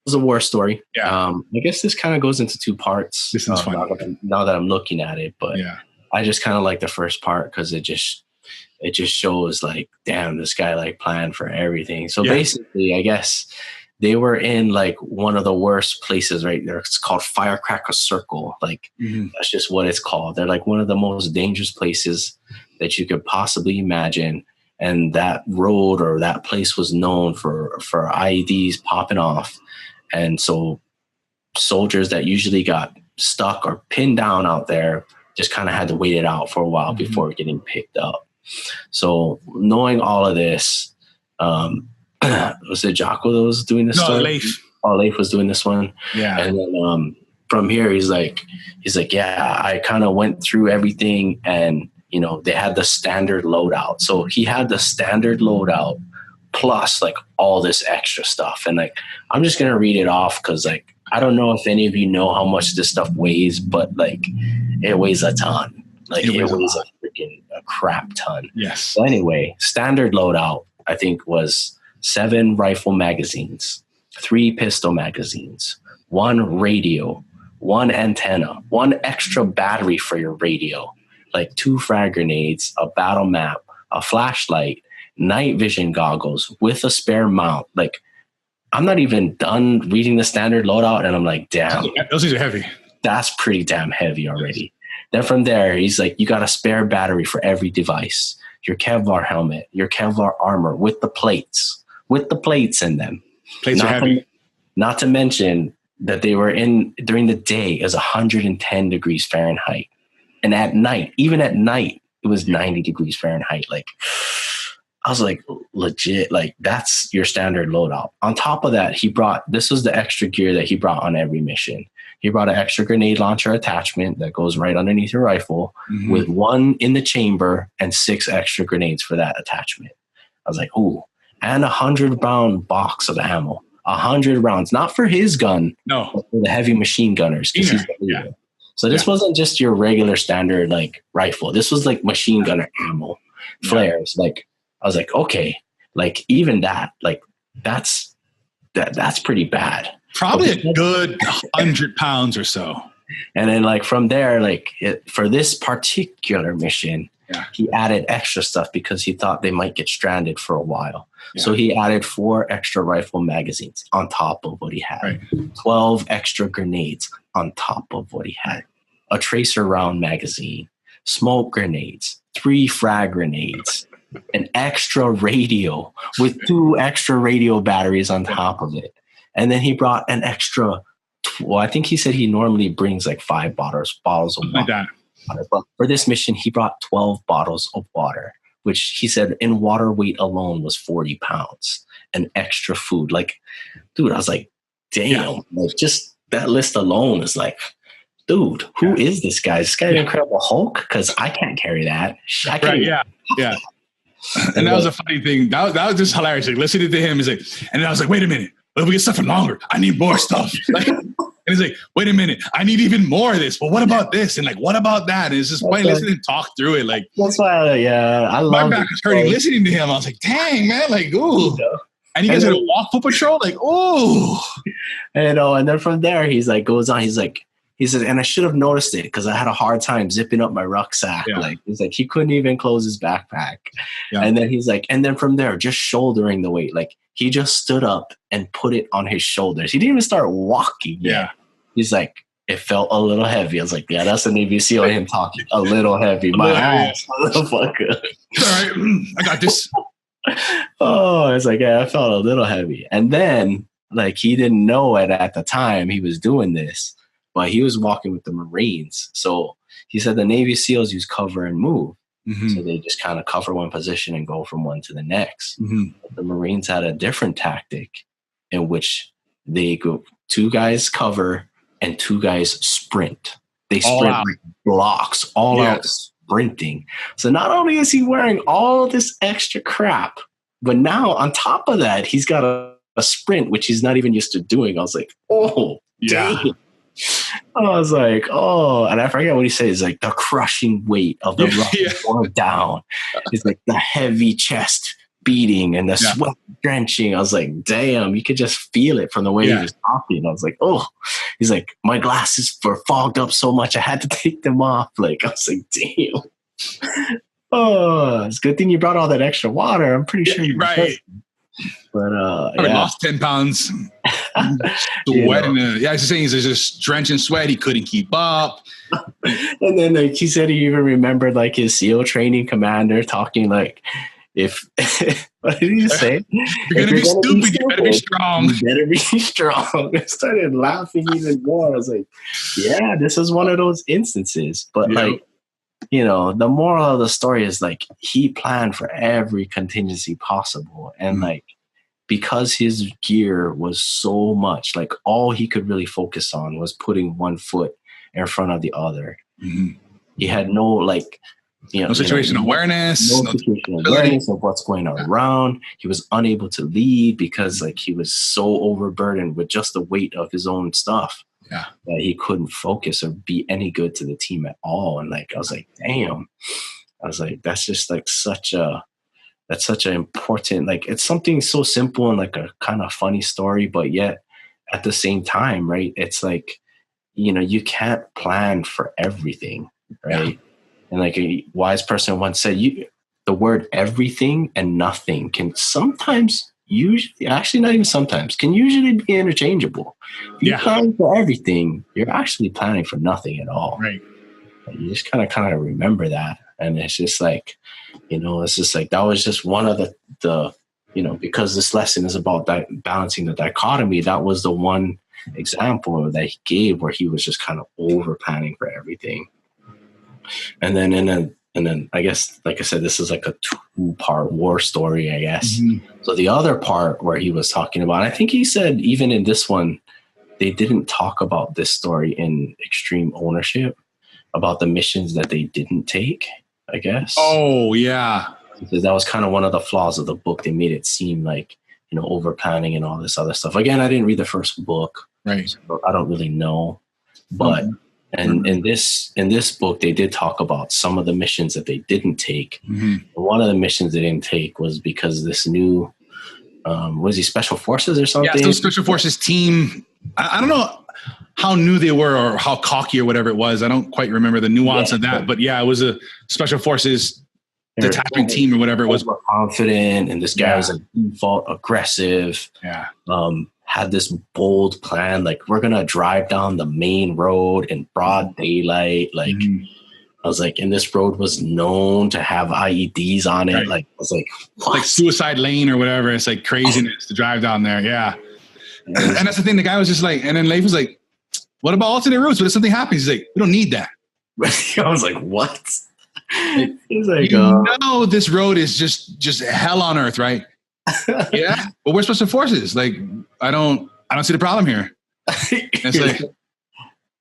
war story. Yeah. I guess this kind of goes into two parts. This is fun. Now that I'm looking at it, but yeah, I just kind of like the first part because it just shows like, damn, this guy like planned for everything. So basically, I guess they were in like one of the worst places right there. It's called Firecracker Circle. Like that's just what it's called. They're like one of the most dangerous places that you could possibly imagine. And that road or that place was known for IEDs popping off. And so soldiers that usually got stuck or pinned down out there just kind of had to wait it out for a while before getting picked up. So knowing all of this, was it Jocko that was doing this? No, Leif. Oh, Leif was doing this one. Yeah. And then from here, he's like, yeah, I kind of went through everything, and you know, they had the standard loadout. So he had the standard loadout plus like all this extra stuff. And like, I'm just gonna read it off because like I don't know if any of you know how much this stuff weighs, but like it weighs a ton. Like it weighs a crap ton. Yes. So anyway, standard loadout I think was 7 rifle magazines, 3 pistol magazines, 1 radio, 1 antenna, 1 extra battery for your radio, like 2 frag grenades, a battle map, a flashlight, night vision goggles with a spare mount. Like, I'm not even done reading the standard loadout, and I'm like, damn. Those things are heavy. That's pretty damn heavy already. Then from there, he's like, you got a spare battery for every device, your Kevlar helmet, your Kevlar armor with the plates in them. Plates are heavy. Not to mention that they were in during the day is 110 degrees Fahrenheit. And at night, even at night, it was 90 degrees Fahrenheit. Like, I was like, legit, like that's your standard loadout. On top of that, this was the extra gear that he brought on every mission. He brought an extra grenade launcher attachment that goes right underneath your rifle with 1 in the chamber and 6 extra grenades for that attachment. I was like, ooh, and 100-round box of ammo. 100 rounds, not for his gun, no, but for the heavy machine gunners. Yeah. So this wasn't just your regular standard like rifle. This was like machine gunner ammo, flares. Like I was like, okay, like even that, like that's pretty bad. Probably a good 100 pounds or so. And then like from there, like for this particular mission, he added extra stuff because he thought they might get stranded for a while. Yeah. So he added 4 extra rifle magazines on top of what he had, 12 extra grenades on top of what he had, a tracer round magazine, smoke grenades, 3 frag grenades, an extra radio with 2 extra radio batteries on top of it. And then he brought an extra, I think he said he normally brings like 5 bottles of water. But for this mission, he brought 12 bottles of water, which he said in water weight alone was 40 pounds, and extra food. Like, dude, I was like, damn, like just that list alone is like, dude, who is this guy? Is this guy an Incredible Hulk? Because I can't carry that. Yeah. And that was a funny thing. That was just hilarious. Like, listening to him is like, and then I was like, wait a minute. If we get stuff for longer, I need more stuff. Like, and he's like, wait a minute, I need even more of this. But what about this? And like, what about that? And it's just funny listening to talk through it. Like, that's why, I love my back was hurting listening to him. I was like, dang, man, like, ooh. And you guys had to walk foot patrol? Like, oh. And then from there, he's like, goes on. He says, and I should have noticed it because I had a hard time zipping up my rucksack. Yeah. Like, he's like, he couldn't even close his backpack. Yeah. And then he's like, and then from there, just shouldering the weight. Like, he just stood up and put it on his shoulders. He didn't even start walking yet. Yeah. He's like, it felt a little heavy. I was like, yeah, that's a Navy SEAL. Him talking a little heavy. My ass, motherfucker. All right, I got this. Oh, it's like, yeah, I felt a little heavy. And then, like, he didn't know it at the time he was doing this, but he was walking with the Marines. So he said the Navy SEALs use cover and move. Mm-hmm. So they just kind of cover one position and go from one to the next. Mm-hmm. The Marines had a different tactic in which they go 2 guys cover and 2 guys sprint. They sprint like blocks, all out sprinting. So not only is he wearing all this extra crap, but now on top of that, he's got a sprint, which he's not even used to doing. I was like, oh, dang. I was like, oh, and I forget what he says, like the crushing weight of the rock down. It's like the heavy chest beating and the sweat drenching. I was like, damn, you could just feel it from the way he was talking. I was like, oh, he's like, my glasses were fogged up so much I had to take them off. Like, I was like, damn. Oh, it's a good thing you brought all that extra water. I'm pretty sure you're right. But I lost 10 pounds. Sweating. Yeah, I was saying he's just drenching sweat. He couldn't keep up. And then like he said, he even remembered like his SEAL training commander talking like, if what did he say? You're gonna be stupid. You better be strong. You better be strong. I started laughing even more. I was like, yeah, this is one of those instances. But like, you know, the moral of the story is like he planned for every contingency possible. And like, because his gear was so much, like all he could really focus on was putting one foot in front of the other. Mm-hmm. He had no like, no situational awareness. No situational awareness of what's going on around. He was unable to lead because like he was so overburdened with just the weight of his own stuff. Yeah. That he couldn't focus or be any good to the team at all. And like, I was like, damn. I was like, that's just like such an important, like, it's something so simple and like a kind of funny story, but yet at the same time, right? It's like, you know, you can't plan for everything, right? Yeah. And like a wise person once said, the word everything and nothing can sometimes actually not even sometimes, can usually be interchangeable. If you plan for everything, you're actually planning for nothing at all. Right. You just kind of remember that. And it's just like, you know, it's just like, that was just one of the you know, because this lesson is about balancing the dichotomy, that was the one example that he gave where he was just kind of over planning for everything. And then I guess, like I said, this is like a 2-part war story, I guess. Mm-hmm. So the other part where he was talking about, I think he said even in this one, they didn't talk about this story in extreme ownership, about the missions that they didn't take, I guess. Oh, yeah. Because that was kind of one of the flaws of the book. They made it seem like, you know, over planning and all this other stuff. Again, I didn't read the first book. Right. So I don't really know. But and in this book, they did talk about some of the missions that they didn't take. Mm-hmm. One of the missions they didn't take was because this new, was he Special Forces or something? Yeah, so Special Forces team. I don't know how new they were or how cocky or whatever it was. I don't quite remember the nuance of that. But yeah, it was a Special Forces detaching team or whatever it was. More confident, and this guy was like default aggressive. Yeah. Had this bold plan, like we're gonna drive down the main road in broad daylight. Like I was like, and this road was known to have IEDs on it. Right. Like I was like, what? Like suicide lane or whatever. It's like craziness to drive down there. Yeah. And that's the thing. The guy was just like, and then Leif was like, what about alternate routes? What if something happens? He's like, we don't need that. I was like, what? He's like, you know, this road is just hell on earth, right? Yeah. But we're Special Forces. Like, I don't see the problem here. It's like,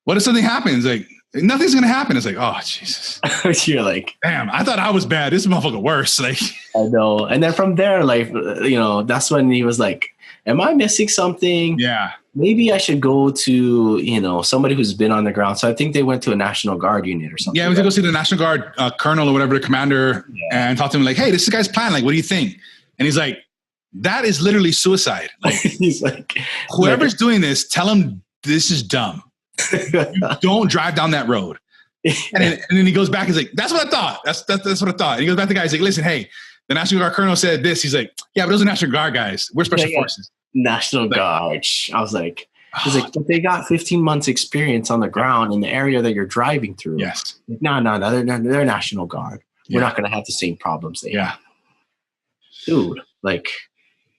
what if something happens? Like, nothing's going to happen. It's like, oh, Jesus. You're like, damn, I thought I was bad. This motherfucker worse. Like, I know. And then from there, like, you know, that's when he was like, am I missing something? Yeah. Maybe I should go to, you know, somebody who's been on the ground. So I think they went to a National Guard unit or something. Yeah, we could go see the National Guard colonel or whatever, the commander, and talk to him like, hey, this is the guy's plan. Like, what do you think? And he's like, that is literally suicide. Like, he's like, whoever's doing this, tell them this is dumb. You don't drive down that road. And then he goes back. He's like, that's what I thought. That's what I thought. And he goes back to the guy. He's like, listen, hey, the National Guard colonel said this. He's like, yeah, but those are National Guard guys. We're special forces. National Guard. I was like, he's like, but they got 15 months experience on the ground in the area that you're driving through. Yes. Like, no, they're National Guard. We're not going to have the same problems they have. Dude, like,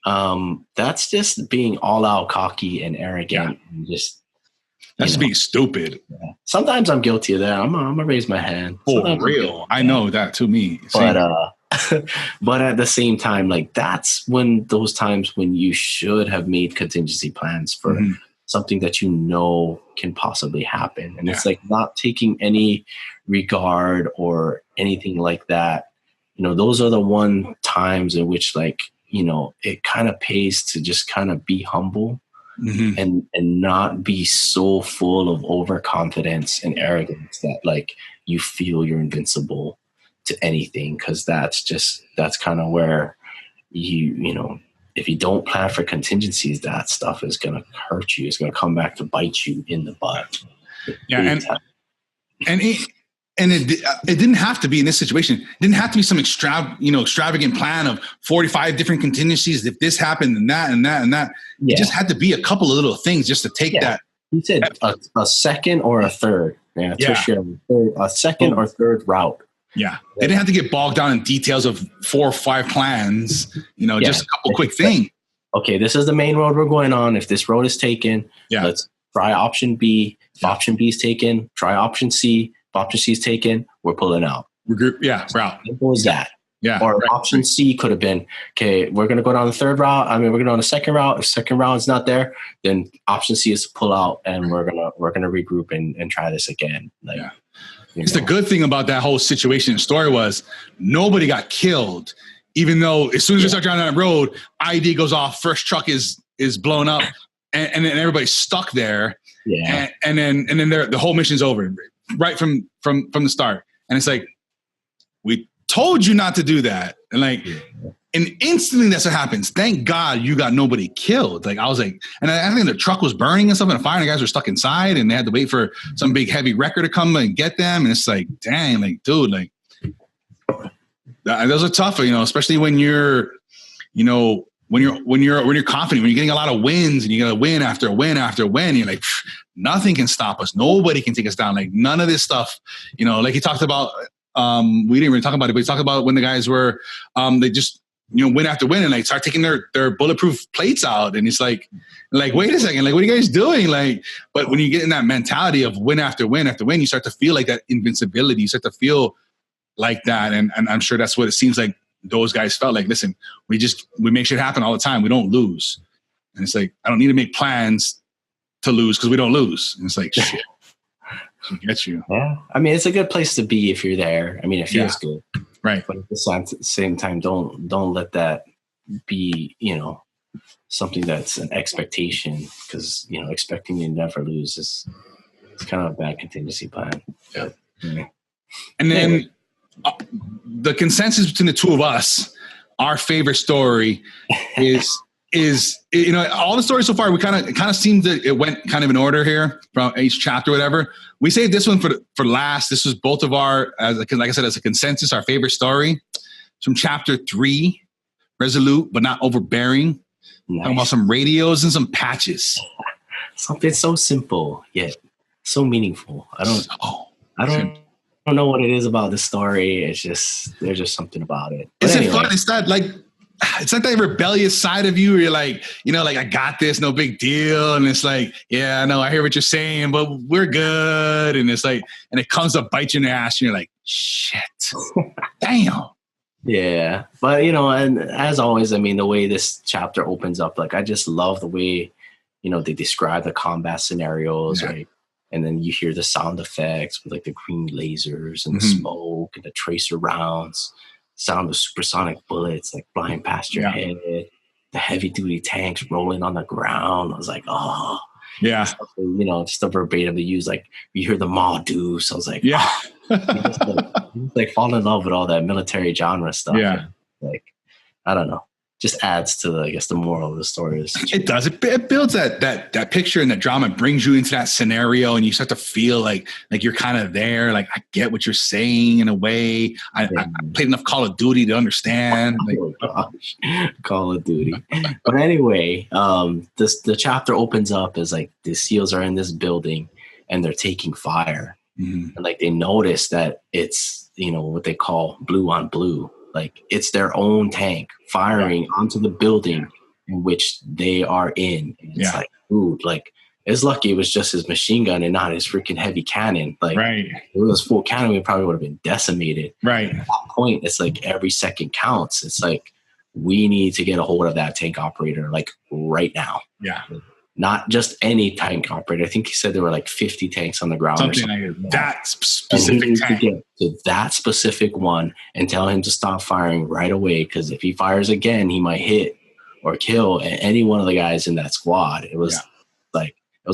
that's just being all out cocky and arrogant and just. That's being stupid. Yeah. Sometimes I'm guilty of that. I'm gonna raise my hand. For real. I know that to me. But but at the same time, like, that's when those times when you should have made contingency plans for something that you know can possibly happen. And it's like not taking any regard or anything like that. You know, those are the one times in which, like, you know, it kind of pays to just kind of be humble. And not be so full of overconfidence and arrogance that, like, you feel you're invincible to anything. Cause that's kind of where you know, if you don't plan for contingencies, that stuff is going to hurt you. It's going to come back to bite you in the butt. Yeah. And it didn't have to be in this situation. It didn't have to be some extravagant plan of 45 different contingencies. If this happened and that and that and that, it just had to be a couple of little things just to take that. He said a second or a third. A second or third route. Yeah. They didn't have to get bogged down in details of 4 or 5 plans, just a couple quick things. Okay, this is the main road we're going on. If this road is taken, let's try option B. If option B is taken, try option C. If option C is taken, we're pulling out. Route. Simple as that. Yeah. Or option C could have been, okay, we're going to go down the third route. We're going to go on the second route. If second route is not there, then option C is to pull out, and we're going to regroup and try this again. It's the good thing about that whole situation and story was nobody got killed, even though as soon as we start driving down that road, ID goes off, first truck is blown up, and then everybody's stuck there. Yeah. And then the whole mission's over right from the start. And it's like, we told you not to do that. And instantly that's what happens. Thank God you got nobody killed. Like, I was like, and I think the truck was burning and stuff, and the fire, and the guys were stuck inside, and they had to wait for some big heavy wrecker to come and get them. And it's like, dang, like, dude, like, those are tough, especially when you're, when you're confident, when you're getting a lot of wins and you get a win after win after win, you're like, nothing can stop us. Nobody can take us down. Like, none of this stuff, like he talked about, we didn't really talk about it, but he talked about when the guys were, they just, win after win and like start taking their bulletproof plates out. And it's like, wait a second, like, what are you guys doing? Like, but when you get in that mentality of win after win after win, you start to feel like that invincibility. You start to feel like that. And I'm sure that's what it seems like those guys felt like. Listen, we make shit happen all the time. We don't lose. And it's like, I don't need to make plans to lose because we don't lose. And it's like, shit. She gets you. Yeah. I mean, it's a good place to be if you're there. I mean, it feels good. Right. But at the same time, don't let that be, something that's an expectation, because, expecting you never lose is kind of a bad contingency plan. Yeah. And then the consensus between the two of us, our favorite story is all the stories so far, we kind of seemed that it went kind of in order here from each chapter, whatever. We saved this one for last. This was both of our, like I said, as a consensus, our favorite story. It's from chapter 3, resolute but not overbearing. Nice. Talking about some radios and some patches. Something so simple yet so meaningful. I don't know what it is about the story. It's just, there's just something about it. But Isn't it fun? It's like that rebellious side of you where you're like, like, I got this, no big deal. And it's like, yeah, no, I hear what you're saying, but we're good. And it's like, and it comes up, bite you in the ass, and you're like, shit, damn. Yeah. But, and as always, I mean, the way this chapter opens up, like, I just love the way, they describe the combat scenarios, right? And then you hear the sound effects with like the green lasers and the smoke and the tracer rounds, sound of supersonic bullets like flying past your head, the heavy duty tanks rolling on the ground. I was like, oh, yeah. Just the verbatim they use, like you hear the Ma Deuce. I was like, yeah, you just fall in love with all that military genre stuff. Yeah. And, like, I don't know. just adds to the, I guess, the moral of the story. It does. It builds that picture and that drama. It brings you into that scenario, and you start to feel like you're kind of there. Like, I get what you're saying in a way. I played enough Call of Duty to understand. Like, oh gosh, Call of Duty. But anyway, the chapter opens up as like the SEALs are in this building and they're taking fire, and like they notice that it's, you know, what they call blue on blue. Like, it's their own tank firing onto the building in which they are in. And it's like, dude, like, it's lucky it was just his machine gun and not his freaking heavy cannon. Like, if it was full cannon, we probably would have been decimated. Right. At that point, it's like every second counts. It's like, we need to get a hold of that tank operator, like, right now. Yeah. Not just any tank operator. I think he said there were like 50 tanks on the ground. Something like that specific tank. To get to that specific one and tell him to stop firing right away, because if he fires again, he might hit or kill any one of the guys in that squad. It was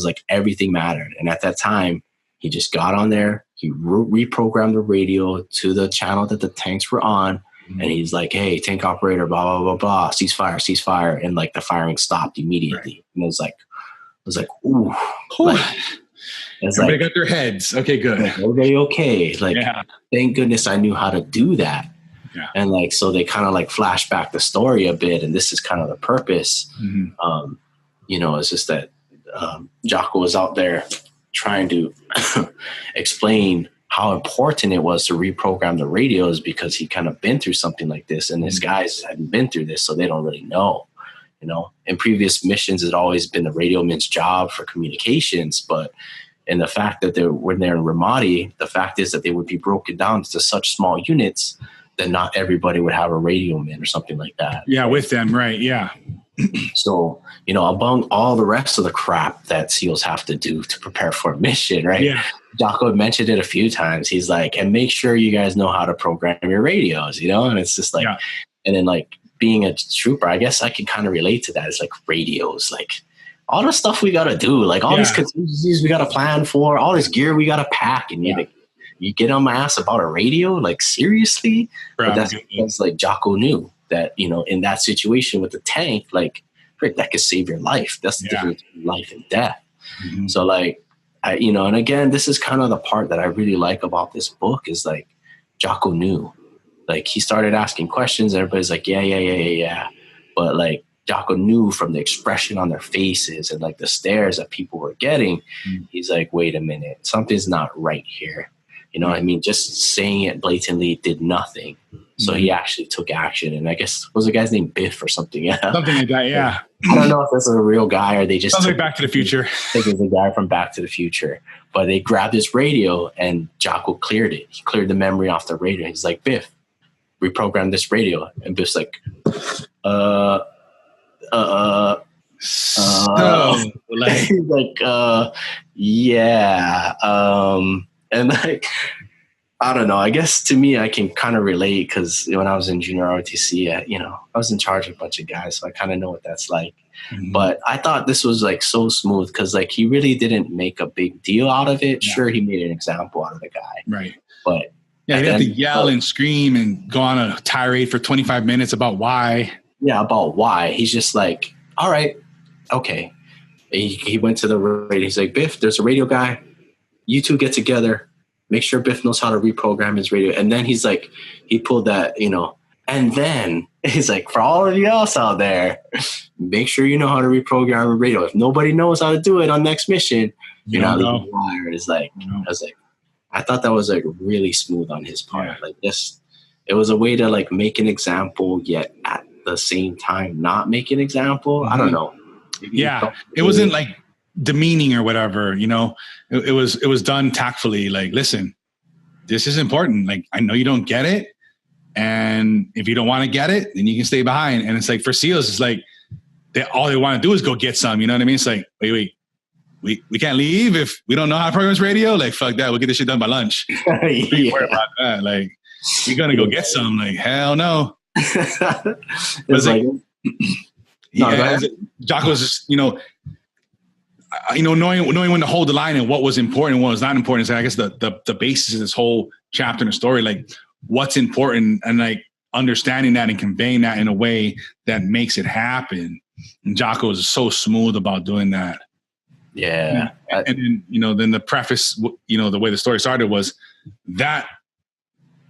like everything mattered. And at that time, he just got on there. He reprogrammed the radio to the channel that the tanks were on. And he's like, hey, tank operator, blah, blah, blah, blah, ceasefire. And like the firing stopped immediately. Right. And it was like, ooh. Like, everybody got their heads. Okay, good. Like, everybody okay. Like, thank goodness I knew how to do that. Yeah. And like, so they kind of like flash back the story a bit. And this is kind of the purpose. You know, it's just that Jocko was out there trying to explain how important it was to reprogram the radios, because he kind of been through something like this, and his guys hadn't been through this, so they don't really know. You know, in previous missions, it's always been the radio man's job for communications, but in the fact that when they're in Ramadi, the fact is that they would be broken down into such small units that not everybody would have a radio man or something like that. Yeah, with them, right? Yeah. So, you know, among all the rest of the crap that SEALs have to do to prepare for a mission, right? Yeah. Jocko mentioned it a few times. He's like, and make sure you guys know how to program your radios, you know? And it's just like, and then like being a trooper, I guess I can kind of relate to that. It's like radios, like all the stuff we got to do, like all these contingencies we got to plan for, all this gear we got to pack. And you get on my ass about a radio, like seriously? But that's like Jocko knew that, you know, in that situation with the tank, like, that could save your life. That's the difference between life and death. So like, you know, and again, this is kind of the part that I really like about this book is like, Jocko knew. Like, he started asking questions, and everybody's like, yeah. But like, Jocko knew from the expression on their faces and like the stares that people were getting, he's like, wait a minute, something's not right here. You know what I mean? Just saying it blatantly did nothing. So he actually took action. And I guess, was the guy's name Biff or something? Yeah. Something like that, yeah. I don't know if that's a real guy or they just... Sounds like Back to the Future. I think it's a guy from Back to the Future. But they grabbed his radio and Jocko cleared it. He cleared the memory off the radio. He's like, Biff, reprogram this radio. And Biff's like, he's like, yeah. And like, I don't know. I guess to me, I can kind of relate because when I was in junior ROTC, you know, I was in charge of a bunch of guys, so I kind of know what that's like. But I thought this was like so smooth because like he really didn't make a big deal out of it. Sure, he made an example out of the guy, right? But yeah, he had to yell and scream and go on a tirade for 25 minutes about why. Yeah, about why. He's just like, all right, okay. He went to the radio. He's like, Biff, there's a radio guy. You two get together. Make sure Biff knows how to reprogram his radio. And then he's like, he pulled that, you know, and then he's like, for all of you else out there, make sure you know how to reprogram a radio. If nobody knows how to do it on next mission, you're not leaving wire. It's like, I was like, I thought that was like really smooth on his part. Yeah. Like this, it was a way to like make an example, yet at the same time, not make an example. I don't know. Yeah. It wasn't like demeaning or whatever, you know, it was done tactfully. Like, listen, this is important. Like, I know you don't get it. And if you don't want to get it, then you can stay behind. And it's like for SEALs, it's like all they want to do is go get some, you know what I mean? It's like, wait, we can't leave if we don't know how to program this radio. Like, fuck that. We'll get this shit done by lunch. Don't worry about that. Like, we're going to go get some. Like, hell no. It's like, Jocko's just, knowing when to hold the line and what was important and what was not important. So I guess the basis of this whole chapter in the story, like what's important. And like, understanding that and conveying that in a way that makes it happen. And Jocko is so smooth about doing that. Yeah. And then, you know, then the preface, you know, the way the story started was that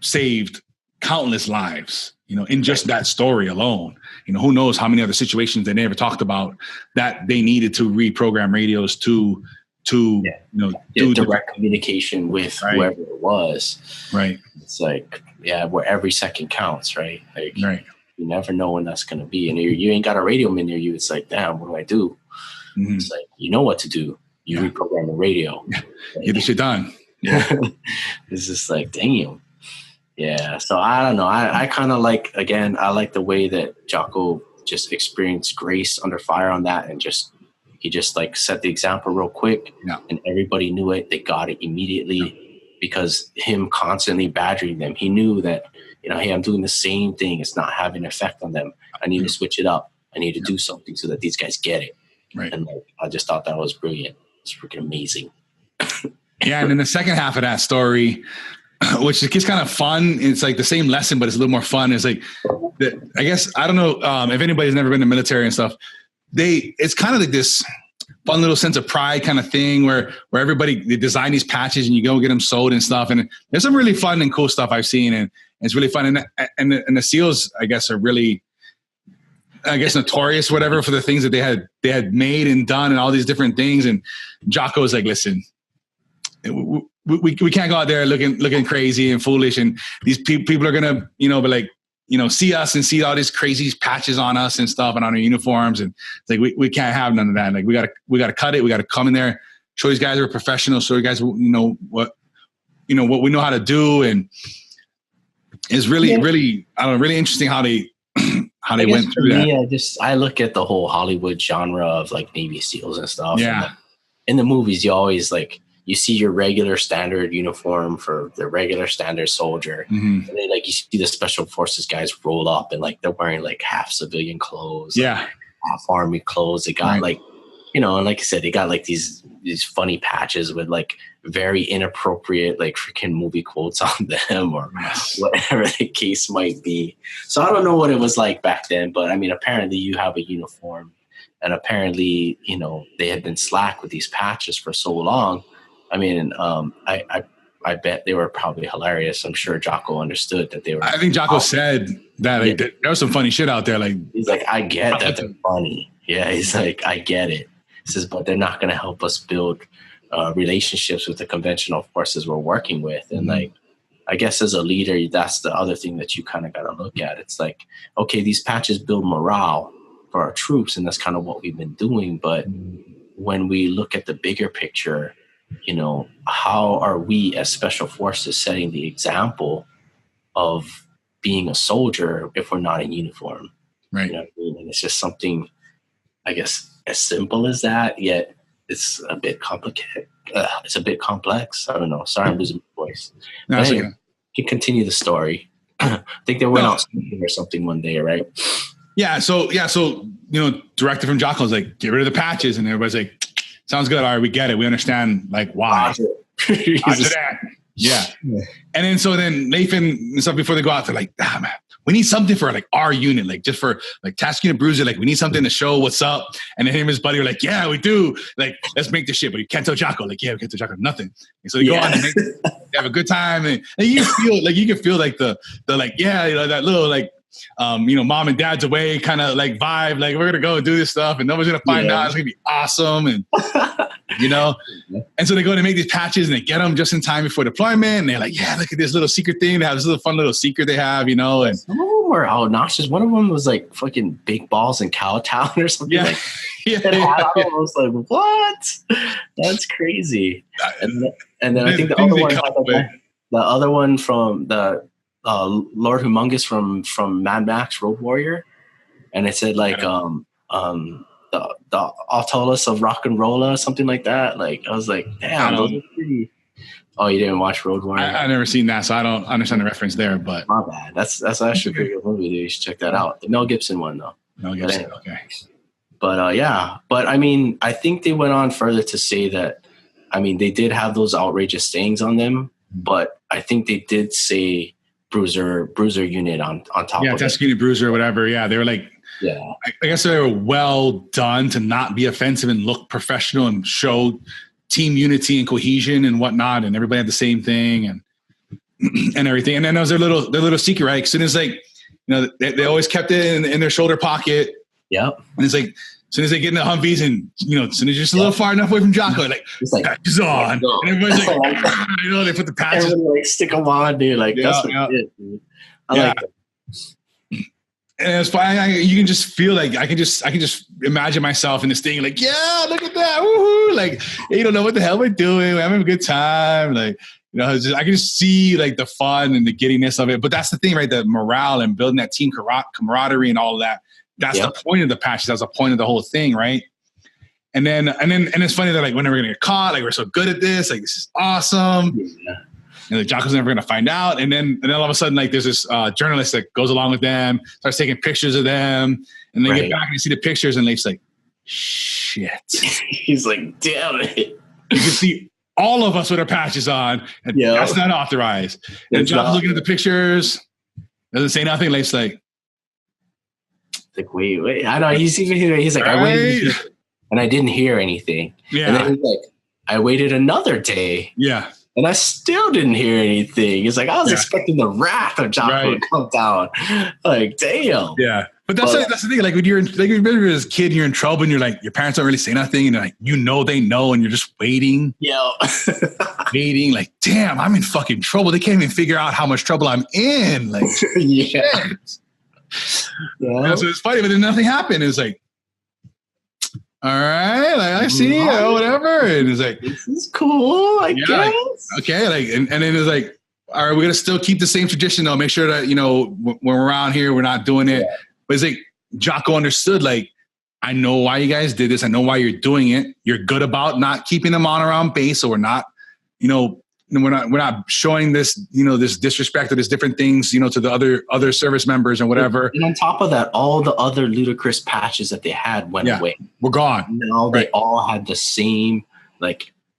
saved countless lives, you know, in just that story alone. You know, who knows how many other situations they never talked about that they needed to reprogram radios to you know, do direct communication with whoever it was. Right. It's like, yeah, where every second counts, right? Like, right. You never know when that's going to be. And you ain't got a radio man near you. It's like, damn, what do I do? Mm-hmm. It's like, you know what to do. You reprogram the radio. Yeah. Like, get the shit done. Yeah. It's just like, damn. Yeah. So I don't know. I kind of like, again, I like the way that Jocko just experienced grace under fire on that, and he just like set the example real quick, and everybody knew it. They got it immediately because him constantly badgering them. He knew that, you know, hey, I'm doing the same thing. It's not having an effect on them. I need to switch it up. I need to do something so that these guys get it. Right. And like, I just thought that was brilliant. It's freaking amazing. Yeah. And then the second half of that story, which gets kind of fun. It's like the same lesson, but it's a little more fun. It's like, I guess, I don't know if anybody's never been in the military and stuff. It's kind of like this fun little sense of pride kind of thing where everybody, they design these patches and you go get them sewed and stuff. And there's some really fun and cool stuff I've seen, and it's really fun. And the SEALs, I guess, are really, notorious, whatever, for the things that they had made and done and all these different things. And Jocko is like, listen, we can't go out there looking crazy and foolish. And these people are going to, you know, be like, you know, see us and see all these crazy patches on us and stuff and on our uniforms. And it's like, we can't have none of that. Like we gotta cut it. We got to come in there, show these guys we're professionals. Show you guys, what we know how to do. And it's really, really, I don't know, really interesting how they went through that. I look at the whole Hollywood genre of like Navy SEALs and stuff. Yeah. And in the movies, you always like, you see your regular standard uniform for the regular standard soldier. Mm-hmm. And then like you see the special forces guys roll up and like they're wearing like half civilian clothes, half army clothes. They got like, you know, and like I said, they got like these funny patches with like very inappropriate like freaking movie quotes on them or whatever the case might be. So I don't know what it was like back then, but I mean, apparently you have a uniform, and apparently, you know, they had been slack with these patches for so long. I mean, I bet they were probably hilarious. I'm sure Jocko understood that they were. I think Jocko said that like, there was some funny shit out there. Like he's like, I get that they're funny. Yeah, he's like, I get it. He says, but they're not going to help us build relationships with the conventional forces we're working with. And like, I guess as a leader, that's the other thing that you kind of got to look at. It's like, okay, these patches build morale for our troops, and that's kind of what we've been doing. But when we look at the bigger picture, you know, how are we as special forces setting the example of being a soldier if we're not in uniform? Right. You know what I mean? And it's just something, I guess, as simple as that, yet it's a bit complicated. It's a bit complex. I don't know. Sorry, I'm losing my voice. No, anyway, you can continue the story. I think they went out smoking or something one day, right? Yeah. So, you know, directed from Jocko was like, get rid of the patches. And everybody's like, sounds good. All right, we get it. We understand like why. After that. Yeah. And then Leif and stuff before they go out, they're like, man, we need something for like our unit, like just for like task unit bruiser. Like we need something to show what's up. And then him and his buddy were like, yeah, we do. Like, let's make this shit. But you can't tell Jocko. Like, yeah, we can't tell Jocko nothing. And so they go on and they have a good time. And you can feel like the like, yeah, you know, that little like, you know, mom and dad's away kind of like vibe, like we're gonna go do this stuff and nobody's gonna find out. It's gonna be awesome. And you know, and so they go to make these patches and they get them just in time before deployment, and they're like, yeah, look at this little secret thing. They have this little fun little secret they have, you know. And some of them were obnoxious. One of them was like fucking big balls in Cowtown or something. I was like, what? That's crazy. And then I think the other one had the other one from the Lord Humongous from Mad Max Road Warrior, and it said like the Autolus of Rock and Rolla, something like that. Like I was like, damn, those are pretty. Oh, you didn't watch Road Warrior? I never seen that, so I don't understand the reference there. But my bad. That's actually a pretty good movie. Dude. You should check that out. The Mel Gibson one, though. Mel Gibson, okay. But yeah, but I mean, I think they went on further to say that, I mean, they did have those outrageous sayings on them, but I think they did say bruiser unit on top of it. Yeah, task unit bruiser or whatever. Yeah, they were like, I guess they were well done to not be offensive and look professional and show team unity and cohesion and whatnot, and everybody had the same thing and everything. And then that was their little secret, right? As soon as they always kept it in their shoulder pocket. Yep. And it's like, as soon as they get in the Humvees and, as soon as you're just a little far enough away from Jocko, patches on. And everybody's like, they put the patches. Everybody stick them on, dude. That's what it is, dude. I like that. And it's fine. You can just feel like I can just imagine myself in this thing, like, yeah, look at that, woohoo! You don't know what the hell we're doing. We're having a good time. I can just see the fun and the giddiness of it. But that's the thing, right? The morale and building that team camaraderie and all of that. That's the point of the patches. That's the point of the whole thing, right? And then it's funny that when are we gonna get caught? We're so good at this. This is awesome. Yeah. And Jocko's never going to find out. And then all of a sudden, there's this journalist that goes along with them, starts taking pictures of them. And they get back and you see the pictures and Leif's like, shit. He's like, damn it. You can see all of us with our patches on. And that's not authorized. And Jocko's looking at the pictures, doesn't say nothing. Leif's like, wait. I know. He's like, I waited and I didn't hear anything. Yeah. And then he's like, I waited another day. Yeah. And I still didn't hear anything. It's like, I was expecting the wrath of Jocko to come down. Damn. Yeah. But that's the thing. When you're remember as a kid, you're in trouble and you're like, your parents don't really say nothing. And they know, and you're just waiting. Yeah. Waiting. Damn, I'm in fucking trouble. They can't even figure out how much trouble I'm in. Yeah. So it's funny, but then nothing happened. It's like, all right, I see, whatever. And it's like, this is cool, I guess. Okay, and then it's like, all right, we're gonna still keep the same tradition though. Make sure that when we're around here, we're not doing it. Yeah. But it's like Jocko understood. I know why you guys did this. I know why you're doing it. You're good about not keeping them on around base, so we're not, we're not showing this, this disrespect or this different things, to the other service members and whatever. And on top of that, all the other ludicrous patches that they had went away. We're gone. Now they all had the same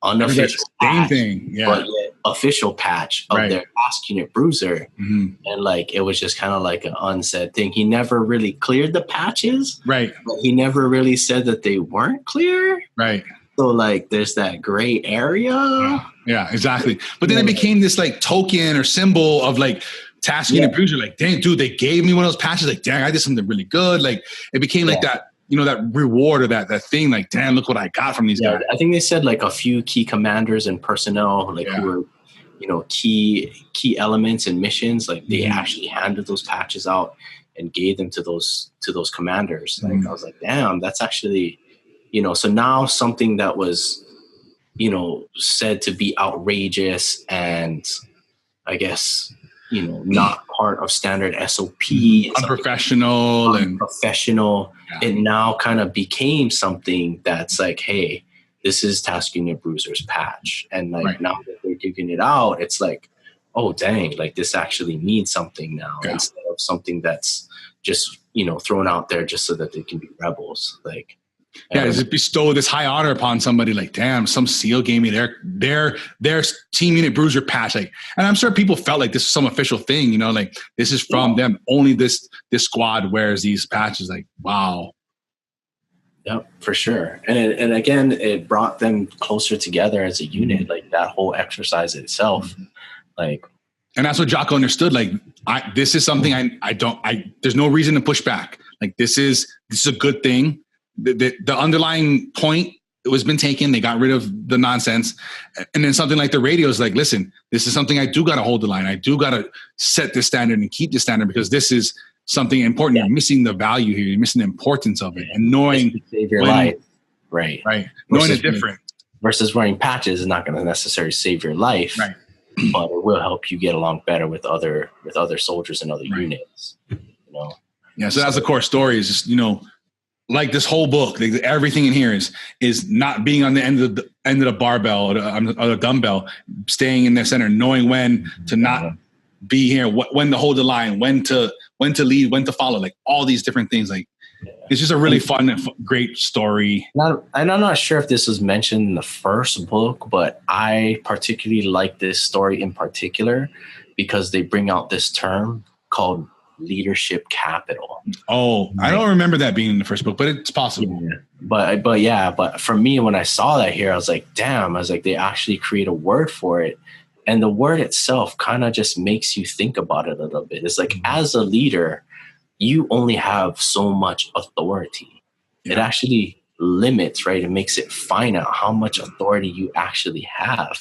unofficial patch, thing, but yet official patch of their task unit bruiser. Mm-hmm. And it was just kind of an unsaid thing. He never really cleared the patches. Right. But he never really said that they weren't clear. Right. So there's that gray area. Yeah, exactly. But then it became this token or symbol of task unit bruiser. Dang, dude, they gave me one of those patches. Dang, I did something really good. It became that, that reward or that thing. Damn, look what I got from these guys. I think they said a few key commanders and personnel who were key elements and missions. They actually handed those patches out and gave them to those commanders. I was like, damn, that's actually. So now something that was, said to be outrageous and I guess, not part of standard SOP. Unprofessional. It now kind of became something that's hey, this is task unit bruiser's patch. And now that they're giving it out, it's oh, dang, this actually means something now instead of something that's just, thrown out there just so that they can be rebels. Just bestow this high honor upon somebody. Damn, some SEAL gave me their team unit bruiser patch. And I'm sure people felt this is some official thing, this is from them. Only this squad wears these patches. Wow. Yep, for sure. And again, it brought them closer together as a unit. That whole exercise itself. And that's what Jocko understood. This is something there's no reason to push back. This is a good thing. The underlying point was been taken. They got rid of the nonsense. And then something like the radio is listen, this is something I do got to hold the line. I do got to set the standard and keep the standard because this is something important. You're missing the value here. You're missing the importance of it and knowing save your life. Right. Knowing it different versus wearing patches is not going to necessarily save your life. Right. But it will help you get along better with other soldiers and other units. Yeah. So that's the core story is just, this whole book, everything in here is not being on the end of the barbell or the dumbbell, staying in the center, knowing when to not be here, when to hold the line, when to lead, when to follow, all these different things. It's just a really fun and great story. I'm not sure if this was mentioned in the first book, but I particularly like this story in particular because they bring out this term called leadership capital. Oh, right? I don't remember that being in the first book, but it's possible. Yeah. But for me, when I saw that here, I was like, damn, they actually create a word for it. And the word itself kind of just makes you think about it a little bit. It's like, as a leader, you only have so much authority. Yeah. It actually limits, right? It makes it finite how much authority you actually have.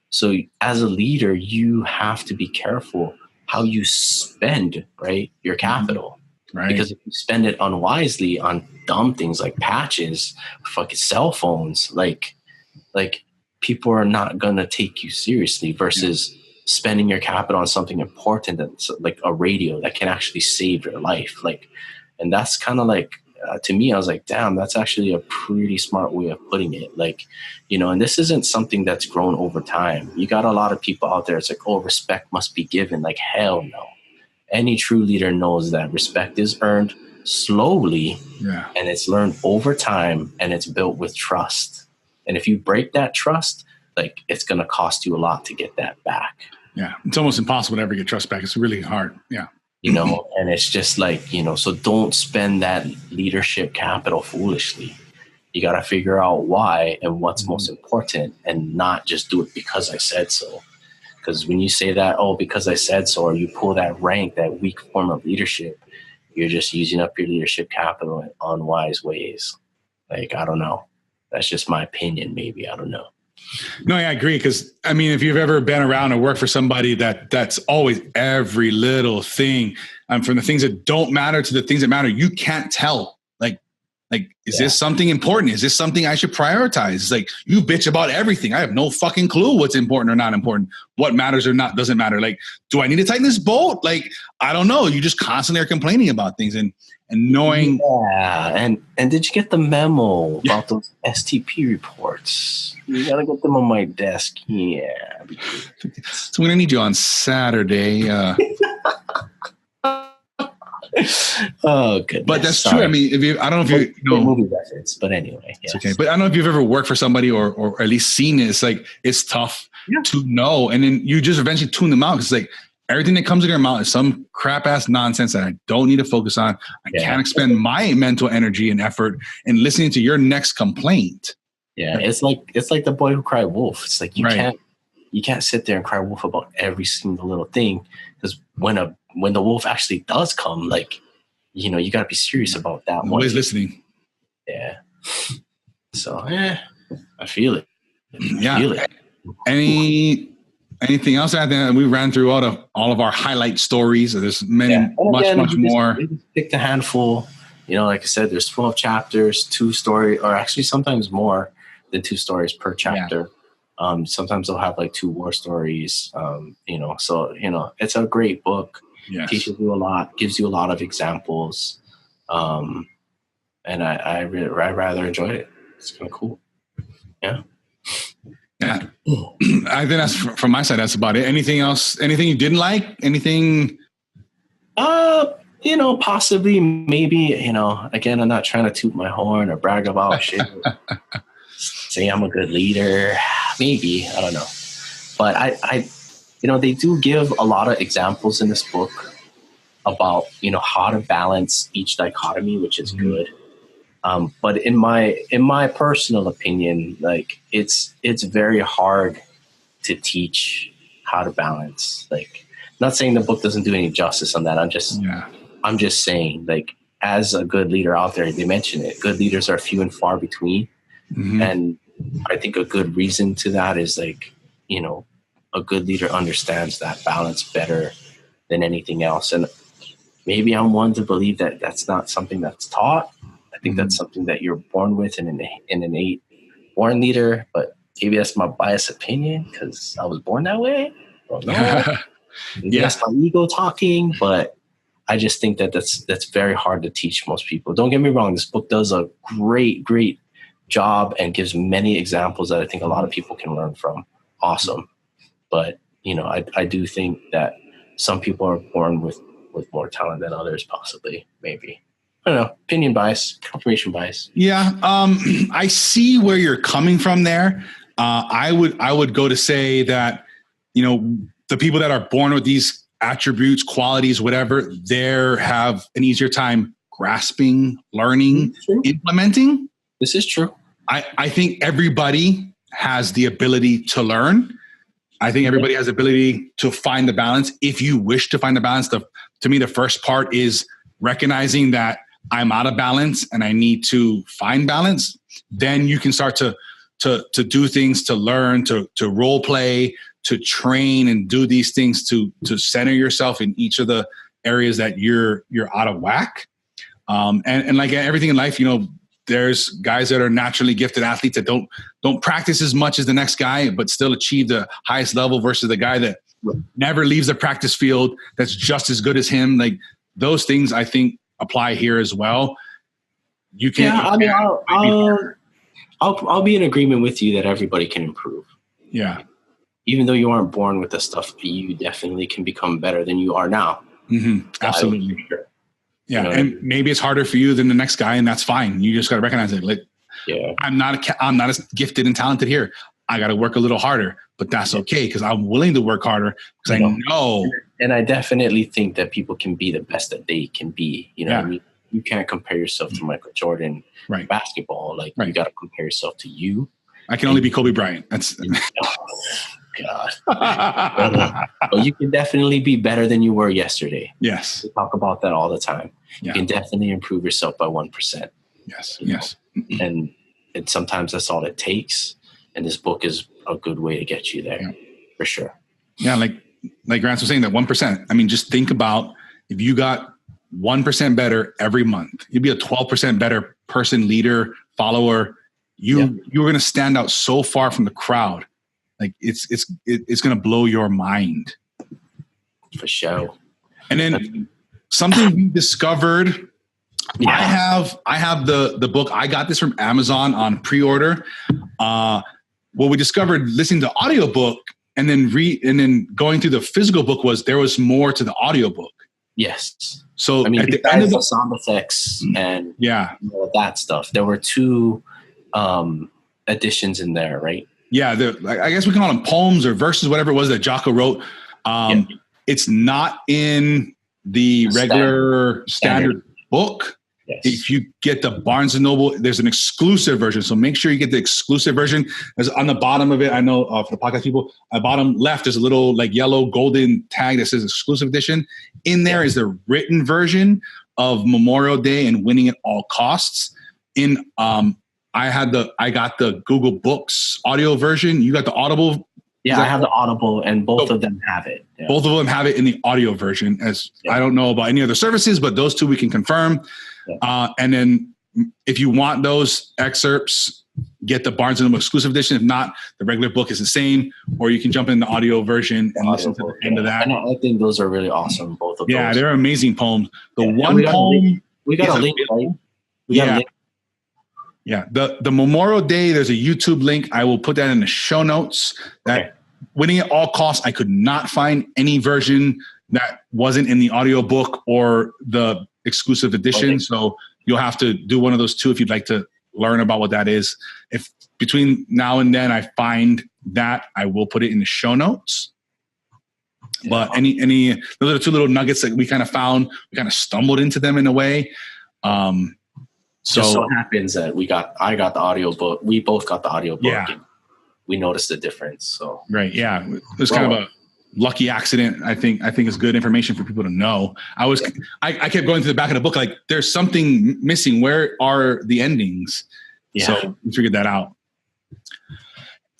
So as a leader, you have to be careful how you spend, right, your capital. Right. Because if you spend it unwisely on dumb things like patches, fucking cell phones, like people are not going to take you seriously versus spending your capital on something important that's like a radio that can actually save your life. And that's kind of like, to me, I was like, damn, that's actually a pretty smart way of putting it. And this isn't something that's grown over time. You got a lot of people out there. It's like, oh, respect must be given. Like, hell no. Any true leader knows that respect is earned slowly and it's learned over time and it's built with trust. And if you break that trust, it's going to cost you a lot to get that back. Yeah. It's almost impossible to ever get trust back. It's really hard. Yeah. And it's just so don't spend that leadership capital foolishly. You got to figure out why and what's most important and not just do it because I said so. Because when you say that, oh, because I said so, or you pull that rank, that weak form of leadership, you're just using up your leadership capital in unwise ways. I don't know. That's just my opinion. Maybe. I don't know. No, I agree. Because if you've ever been around and worked for somebody that's always every little thing, from the things that don't matter to the things that matter, you can't tell. Is this something important? Is this something I should prioritize? It's like, you bitch about everything. I have no fucking clue what's important or not important, what matters or not doesn't matter. Do I need to tighten this bolt? I don't know. You just constantly are complaining about things and knowing. Yeah. And did you get the memo about those STP reports? You got to get them on my desk. Yeah. So we're going to need you on Saturday. Oh, goodness. But that's true. I don't know if you know movie reference, but anyway, yes. It's okay. But I don't know if you've ever worked for somebody or at least seen it. It's tough to know, and then you just eventually tune them out. It's like everything that comes in your mouth is some crap ass nonsense that I don't need to focus on. I can't expend my mental energy and effort in listening to your next complaint. Yeah, it's like the boy who cried wolf. It's like you can't sit there and cry wolf about every single little thing, because when the wolf actually does come, you got to be serious about that one. Nobody's listening. Yeah. So, I feel it. Yeah. Feel it. Anything else? I think we ran through all of our highlight stories. There's much more. We just picked a handful. Like I said, there's 12 chapters, 2 stories, or actually sometimes more than 2 stories per chapter. Yeah. Sometimes they'll have 2 war stories. So it's a great book. Yes. Teaches you a lot, gives you a lot of examples, and I rather enjoyed it. It's kind of cool. Yeah. Yeah. I think that's from my side. That's about it. Anything else? Anything you didn't like? Anything? Possibly, maybe. Again, I'm not trying to toot my horn or brag about shit. Say I'm a good leader. Maybe, I don't know, but I they do give a lot of examples in this book about, how to balance each dichotomy, which is good. But in my personal opinion, it's very hard to teach how to balance. Not saying the book doesn't do any justice on that. I'm just saying, as a good leader out there, they mention it. Good leaders are few and far between. Mm-hmm. And I think a good reason to that is a good leader understands that balance better than anything else. And maybe I'm one to believe that that's not something that's taught. I think that's something that you're born with and an innate born leader, but maybe that's my biased opinion because I was born that way. I don't know. That's my ego talking, but I just think that's very hard to teach most people. Don't get me wrong. This book does a great, great job and gives many examples that I think a lot of people can learn from. Awesome. But, I do think that some people are born with more talent than others, possibly, maybe. I don't know. Opinion bias, confirmation bias. Yeah. I see where you're coming from there. I would go to say that, the people that are born with these attributes, qualities, whatever, they have an easier time grasping, learning, implementing. This is true. I think everybody has the ability to learn. I think everybody has the ability to find the balance. If you wish to find the balance, to me, the first part is recognizing that I'm out of balance and I need to find balance. Then you can start to do things, to learn, to role play, to train and do these things to center yourself in each of the areas that you're out of whack. And like everything in life, there's guys that are naturally gifted athletes that don't practice as much as the next guy, but still achieve the highest level versus the guy that never leaves the practice field that's just as good as him. Like those things, I think apply here as well. You can. I'll be in agreement with you that everybody can improve. Yeah. Even though you aren't born with this stuff, you definitely can become better than you are now. Mm-hmm. Absolutely. Yeah, and maybe it's harder for you than the next guy, and that's fine. You just got to recognize it. Like, I'm not as gifted and talented here. I got to work a little harder, but that's okay because I'm willing to work harder because I know. And I definitely think that people can be the best that they can be. I mean, you can't compare yourself to Michael Jordan in basketball. Like you got to compare yourself to you. I can only be Kobe Bryant. That's. God. But you can definitely be better than you were yesterday. Yes. We talk about that all the time. Yeah. You can definitely improve yourself by 1%. Yes. Yes. And sometimes that's all it takes. And this book is a good way to get you there for sure. Yeah. Like Grant was saying, that 1%. I mean, just think about if you got 1% better every month, you'd be a 12% better person, leader, follower. You're going to stand out so far from the crowd. Like it's going to blow your mind. For sure. And then something we discovered, I have the book. I got this from Amazon on pre-order. What we discovered listening to audiobook and then going through the physical book was there was more to the audiobook. Yes. So I mean, at the end of the sound effects and that stuff, there were 2 editions in there, right? Yeah, I guess we call them poems or verses, whatever it was that Jocko wrote. It's not in the regular standard book. Yes. If you get the Barnes & Noble, there's an exclusive version. So make sure you get the exclusive version. There's on the bottom of it, I know for the podcast people, at the bottom left, there's a little like yellow golden tag that says exclusive edition. In there is the written version of Memorial Day and Winning at All Costs. I got the Google Books audio version. You got the Audible. Yeah, I have the Audible, and both of them have it. Yeah. Both of them have it in the audio version. I don't know about any other services, but those 2 we can confirm. Yeah. And then if you want those excerpts, get the Barnes & Noble exclusive edition. If not, the regular book is the same, or you can jump in the audio version and listen to the end of that. And I think those are really awesome, both of those. Yeah, they're amazing poems. The one poem... We got a link, right? We got a link. Yeah, the Memorial Day, there's a YouTube link. I will put that in the show notes. Winning at All Costs, I could not find any version that wasn't in the audiobook or the exclusive edition. Okay. So you'll have to do one of those 2 if you'd like to learn about what that is. If between now and then I find that, I will put it in the show notes. Yeah. But those are the 2 little nuggets that we kind of found. We kind of stumbled into them in a way. So happens that I got the audiobook. We both got the audiobook. Yeah. And we noticed the difference. So right. Yeah. It was kind of a lucky accident. I think it's good information for people to know. I kept going to the back of the book. Like there's something missing. Where are the endings? Yeah. So we figured that out.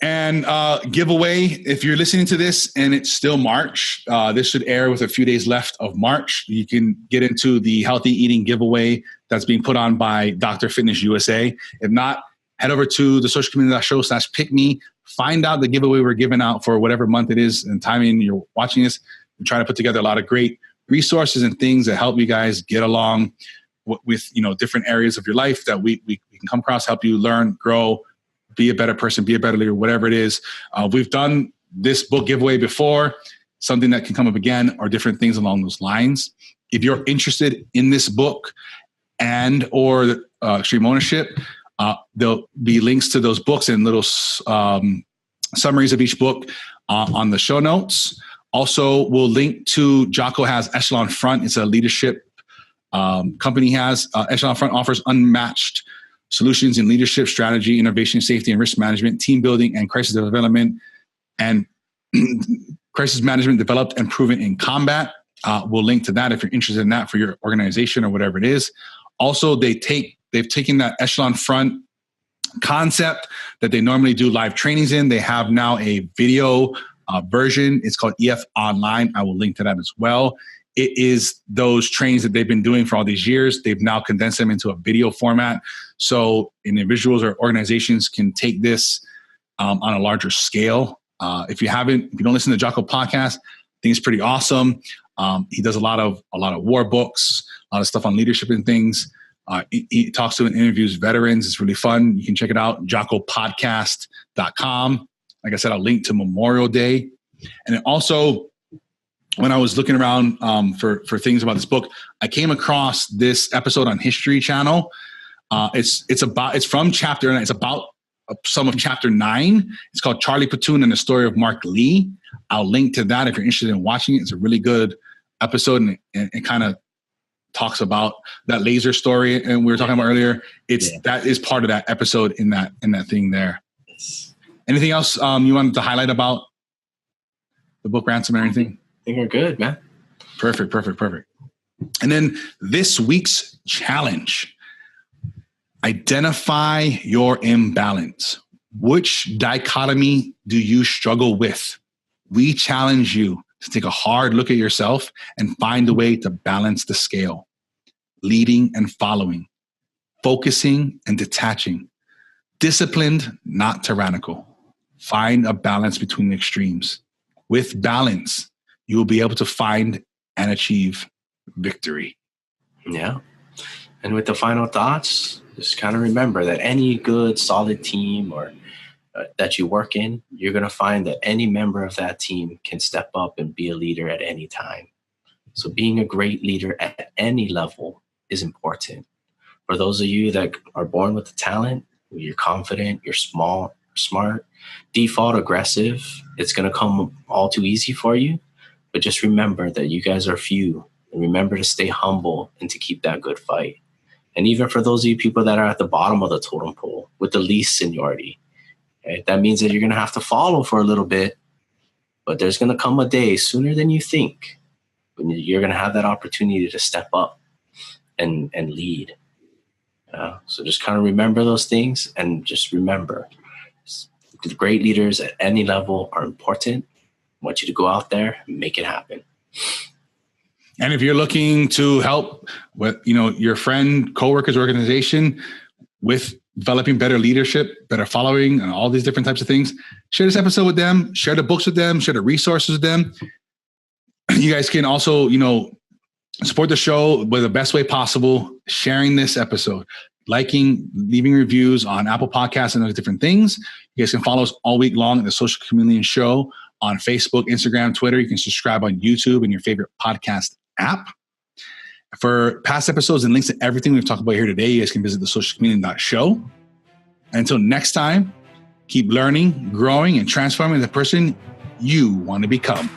And giveaway, if you're listening to this and it's still March, this should air with a few days left of March. You can get into the healthy eating giveaway that's being put on by Dr. Fitness USA. If not, head over to the socialcommunity.show/pickme. Find out the giveaway we're giving out for whatever month it is and timing you're watching this. We're trying to put together a lot of great resources and things that help you guys get along with different areas of your life that we can come across, help you learn, grow, be a better person, be a better leader, whatever it is. We've done this book giveaway before, something that can come up again or different things along those lines. If you're interested in this book and or Extreme Ownership, there'll be links to those books and little summaries of each book on the show notes. Also, we'll link to Jocko has Echelon Front. It's a leadership company. Has Echelon Front offers unmatched solutions in leadership, strategy, innovation, safety, and risk management, team building, and crisis development, and crisis management developed and proven in combat. We'll link to that if you're interested in that for your organization or whatever it is. Also, they've taken that Echelon Front concept that they normally do live trainings in. They have now a video version. It's called EF Online. I will link to that as well. It is those trainings that they've been doing for all these years. They've now condensed them into a video format. So individuals or organizations can take this on a larger scale. If you don't listen to Jocko podcast, I think it's pretty awesome. He does a lot of war books, a lot of stuff on leadership and things. He talks to and interviews veterans. It's really fun. You can check it out, jockopodcast.com. Like I said, I'll link to Memorial Day. And then also, when I was looking around for things about this book, I came across this episode on History Channel. It's from chapter 9. It's about some of chapter 9. It's called Charlie Platoon and the Story of Mark Lee. I'll link to that if you're interested in watching it. It's a really good episode, and it kind of talks about that laser story and we were talking about earlier. That is part of that episode in that thing there. Anything else you wanted to highlight about the book, Ransom, or anything? I think we're good, man. Perfect. And then this week's challenge: identify your imbalance. Which dichotomy do you struggle with? We challenge you to take a hard look at yourself and find a way to balance the scale. Leading and following, focusing and detaching, disciplined, not tyrannical. Find a balance between the extremes. With balance, you will be able to find and achieve victory. Yeah. And with the final thoughts, just kind of remember that any good, solid team or that you work in, you're going to find that any member of that team can step up and be a leader at any time. So being a great leader at any level is important. For those of you that are born with the talent, you're confident, you're smart, default aggressive, it's going to come all too easy for you. But just remember that you guys are few, and remember to stay humble and to keep that good fight. And even for those of you people that are at the bottom of the totem pole with the least seniority, okay, that means that you're going to have to follow for a little bit, but there's going to come a day sooner than you think when you're going to have that opportunity to step up and lead. So just kind of remember those things, and just remember the great leaders at any level are important. I want you to go out there and make it happen. And if you're looking to help with, your friend, coworkers, organization with developing better leadership, better following, and all these different types of things, share this episode with them, share the books with them, share the resources with them. You guys can also, support the show with the best way possible, sharing this episode, liking, leaving reviews on Apple Podcasts and those different things. You guys can follow us all week long at the Social Chameleon Show on Facebook, Instagram, Twitter. You can subscribe on YouTube and your favorite podcast app. For past episodes and links to everything we've talked about here today, you guys can visit thesocialchameleon.show. Until next time, keep learning, growing, and transforming the person you want to become.